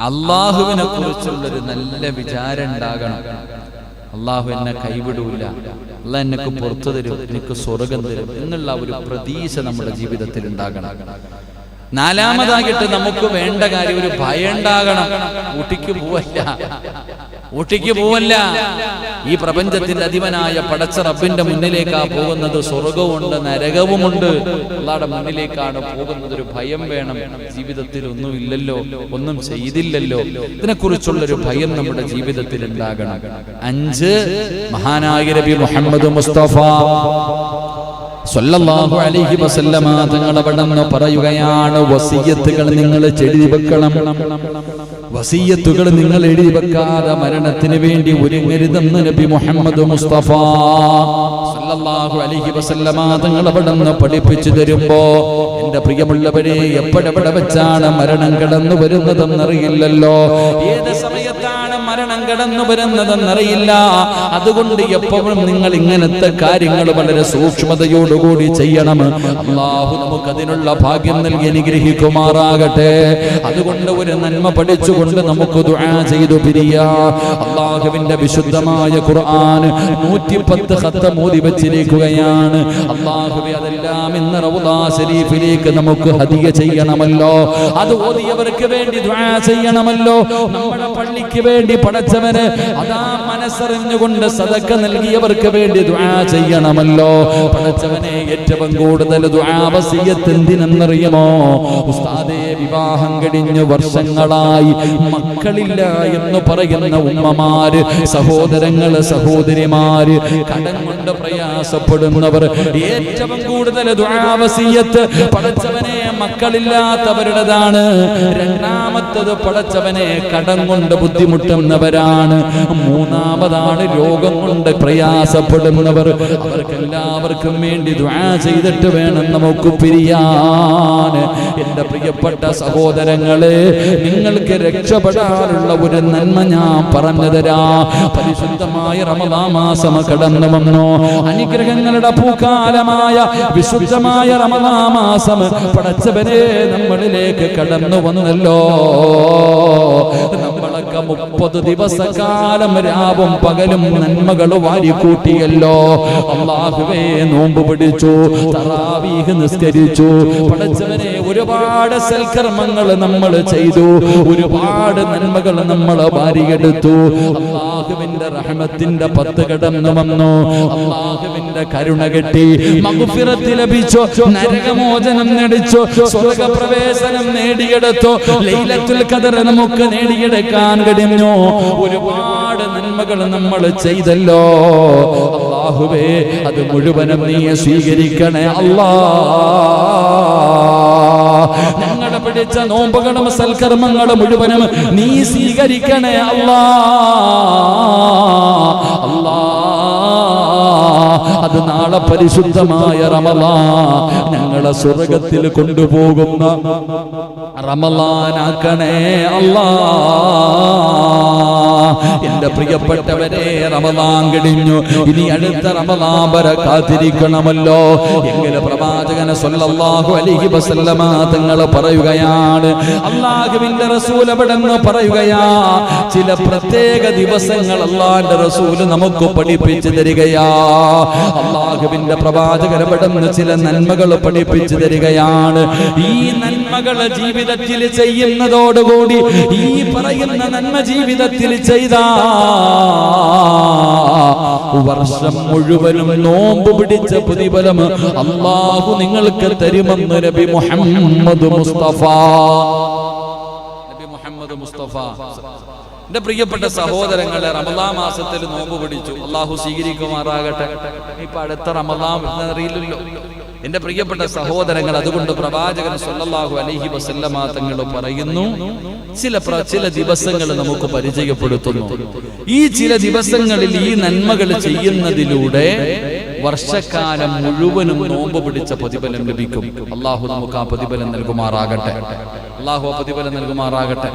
അള്ളാഹുവിനെ കുറിച്ചുള്ളൊരു നല്ല വിചാരം ഉണ്ടാകണം. അള്ളാഹു എന്നെ കൈവിടൂല, അള്ളാഹ് എന്നെ പുറത്തു തരും, എനിക്ക് സ്വർഗം തരും എന്നുള്ള ഒരു പ്രതീക്ഷ നമ്മുടെ ജീവിതത്തിൽ ഉണ്ടാകണം. 4മതായിട്ട് നമുക്ക് വേണ്ട കാര്യം ഒരു ഭയം ഉണ്ടാകണം. ഊട്ടിക്ക് പോവല്ല, ഈ പ്രപഞ്ചത്തിന്റെ അധിപനായ പടച്ച റബ്ബിന്റെ മുന്നിലേക്കാ പോകുന്നത്. സ്വർഗവുമുണ്ട്, നരകവുമുണ്ട്. അള്ളാഹുടെ മുന്നിലേക്കാണ് പോകുന്നത്. ഒരു ഭയം വേണം. ജീവിതത്തിൽ ഒന്നുമില്ലല്ലോ, ഒന്നും ചെയ്തില്ലല്ലോ, ഇതിനെക്കുറിച്ചുള്ളൊരു ഭയം നമ്മുടെ ജീവിതത്തിൽ ഉണ്ടാകണം. 5, മഹാനായ നബി മുഹമ്മദ് മുസ്തഫ സല്ലല്ലാഹു അലൈഹി വസല്ലമ തങ്ങൾ അവിടുന്ന് പറയുകയാണ്, വസിയ്യത്തുകൾ നിങ്ങൾ എഴുതി വെക്കണം. വസിയ്യത്തുകൾ നിങ്ങൾ എഴുതി വെക്കാതെ മരണത്തിന് വേണ്ടി ഒരുങ്ങരുതെന്ന് നബി മുഹമ്മദ് മുസ്തഫ സല്ലല്ലാഹു അലൈഹി വസല്ലമ തങ്ങൾ അവിടുന്ന് പഠിപ്പിച്ചു തരുമ്പോ, എന്റെ പ്രിയമുള്ളവരെ, എപ്പോഴെവിടെ വെച്ചാണ് മരണം കടന്നു വരുന്നതെന്നറിയില്ലല്ലോ. ഏത് സമയത്താണ് മരണം കടന്നു വരുന്നതെന്നറിയില്ല. അതുകൊണ്ട് എപ്പോഴും നിങ്ങൾ ഇങ്ങനത്തെ കാര്യങ്ങൾ വളരെ സൂക്ഷ്മതയോടുകൂടി ചെയ്യണം. അല്ലാഹു നമുക്ക് അതിനുള്ള ഭാഗ്യം നൽകി അനുഗ്രഹിക്കുമാറാകട്ടെ. അതുകൊണ്ട് ഒരു നന്മ പഠിച്ചുകൊണ്ട് നമുക്ക് ദുആ ചെയ്തു പിരിയാ. അല്ലാഹുവിന്റെ വിശുദ്ധമായ ഖുർആൻ 110 ഖത്തം ഓതി വെച്ചിരിക്കുകയാണ്. അല്ലാഹുവേ, അതെല്ലാം ഇന്ന് റൗള ശരീഫിലേക്ക് നമുക്ക് ഹദിയ ചെയ്യണമല്ലോ. അത് ഓതിയവർക്ക് വേണ്ടി ദുആ ചെയ്യണമല്ലോ. നമ്മുടെ പള്ളിക്ക് വേണ്ടി പടച്ചവന് അതാ മനസ്സറിഞ്ഞുകൊണ്ട് സദഖ നൽകിയവർക്ക് വേണ്ടി ദുആ ചെയ്യണമല്ലോ. പടച്ചവനെ, ഏറ്റവും കൂടുതൽ ദുആ വസിയ്യത്ത് എന്തിനെന്നറിയുമോ? ഉസ്താദേ, വിവാഹം കഴിഞ്ഞു വർഷങ്ങളായി മക്കളില്ല എന്ന് പറയുന്ന ഉമ്മമാര്, സഹോദരങ്ങള്, സഹോദരിമാര്, കടം കൊണ്ട് പ്രയാസപ്പെടുന്നവർ, ഏറ്റവും കൂടുതൽ ദുആ വസിയ്യത്ത് പടച്ചവനെ മക്കളില്ലാത്തവരുടേതാണ്. രണ്ടാമത്തത് പടച്ചവനെ കടം കൊണ്ട് ബുദ്ധിമുട്ടുന്നവരാണ്. മൂന്നാമതാണ് രോഗം കൊണ്ട് പ്രയാസപ്പെടുന്നവർ. അവർക്കെല്ലാവർക്കും വേണ്ടി ദുആ ചെയ്തിട്ട് വേണം നമുക്ക് പിരിയാൻ. എന്റെ പ്രിയപ്പെട്ട സഹോദരങ്ങളെ, നിങ്ങൾക്ക് രക്ഷപ്പെടാനുള്ള ഒരു നന്മ ഞാൻ പറഞ്ഞു തരാ. പരിശുദ്ധമായ റമദാൻ മാസം കടന്നു വന്നു. അനുഗ്രഹങ്ങളുടെ പൂക്കാലമായ വിശുദ്ധമായ റമദാൻ മാസം പടച്ചവനെ നമ്മളിലേക്ക് കടന്നു വന്നല്ലോ. നമ്മളൊക്കെ അവരൊക്കെ 30 ദിവസക്കാലം രാവും പകലും നന്മകൾ വാരിക്കൂട്ടിയല്ലോ. അല്ലാഹുവേ, നോമ്പ് പിടിച്ചു, തറാവീഹ് നിസ്കരിച്ചു. പടച്ചവനെ, ഒരുപാട് സൽക്കർമ്മങ്ങൾ നമ്മൾ ചെയ്തു, ഒരുപാട് നന്മകൾ നമ്മൾ വാരിയെടുത്തു. അല്ലാഹുവിന്റെ റഹ്മത്തിന്റെ 10 കടന്നു വന്നു. അല്ലാഹുവിന്റെ കരുണ കിട്ടി, മഗ്ഫിറത്ത് ലഭിച്ചു, നരകമോചനം നേടിച്ചു, സ്വർഗ്ഗപ്രവേശനം നേടിയെടുത്തു, ലൈലത്തുൽ ഖദർ നമുക്ക് നേടിയെടുക്കാൻ കഴിഞ്ഞു. ഒരുപാട് നന്മകൾ നമ്മൾ ചെയ്തല്ലോ. അല്ലാഹുവേ, അത് മുഴുവനും നീ സ്വീകരിക്കണേ അല്ലാ. ഞങ്ങളുടെ പിടിച്ച നോമ്പുകളും സൽക്കർമ്മങ്ങളും മുഴുവനും നീ സ്വീകരിക്കണേ അല്ലാ. അല്ലാ, അത് നാളെ പരിശുദ്ധമായ റമളാൻ ഞങ്ങളെ സ്വർഗ്ഗത്തിൽ കൊണ്ടുപോകുന്ന റമളാനാക്കണേ അല്ലാ. എന്റെ പ്രിയപ്പെട്ടവരെ, റമളാൻ കഴിഞ്ഞു, ഇനി അടുത്ത റമളാൻ വരെ കാത്തിരിക്കണമല്ലോ. എങ്കിലും പ്രവാചകൻ സ്വല്ലല്ലാഹു അലൈഹി വസല്ലമ തങ്ങൾ പറയുകയാണ്, അല്ലാഹുവിന്റെ റസൂൽ അവിടെന്ന് പറയുകയാ, ചില പ്രത്യേക ദിവസങ്ങൾ അല്ലാഹുവിന്റെ റസൂൽ നമുക്ക് പഠിപ്പിച്ചു തരികയാ. അല്ലാഹുവിന്റെ പ്രവാചകൻ അവിടെന്ന് ചില നന്മകൾ പഠിപ്പിച്ചു തരികയാണ്. ഈ നന്മകൾ ജീവിതത്തിൽ ചെയ്യുന്നതോടുകൂടി, ഈ പറയുന്ന നന്മ ജീവിതത്തിൽ ചെയ്ത വർഷം മുഴുവനും നോമ്പ് പിടിച്ച പ്രതിഫലം അല്ലാഹു നിങ്ങൾക്ക് തരുമെന്ന് നബി മുഹമ്മദ് മുസ്തഫ. എന്റെ പ്രിയപ്പെട്ട സഹോദരങ്ങളെ, റമളാൻ മാസത്തിൽ നോമ്പ് പിടിച്ചു, അല്ലാഹു സ്വീകരിക്കുമാറാകട്ടെ. ഇപ്പൊ അടുത്ത റമളാൻ അറിയില്ലല്ലോ എന്റെ പ്രിയപ്പെട്ട സഹോദരങ്ങൾ. അതുകൊണ്ട് പ്രവാചകൻ സ്വല്ലല്ലാഹു അലൈഹി വസല്ലമ തങ്ങൾ പറയുന്നു, ചില ദിവസങ്ങൾ നമുക്ക് പരിചയപ്പെടുത്തുന്നു. ഈ ചില ദിവസങ്ങളിൽ ഈ നന്മകൾ ചെയ്യുന്നതിലൂടെ വർഷക്കാലം മുഴുവനും നോമ്പ് പിടിച്ച പ്രതിഫലം ലഭിക്കും. അല്ലാഹു നമുക്ക് ആ പ്രതിഫലം നൽകുമാറാകട്ടെ. അല്ലാഹു ആ പ്രതിഫലം നൽകുമാറാകട്ടെ.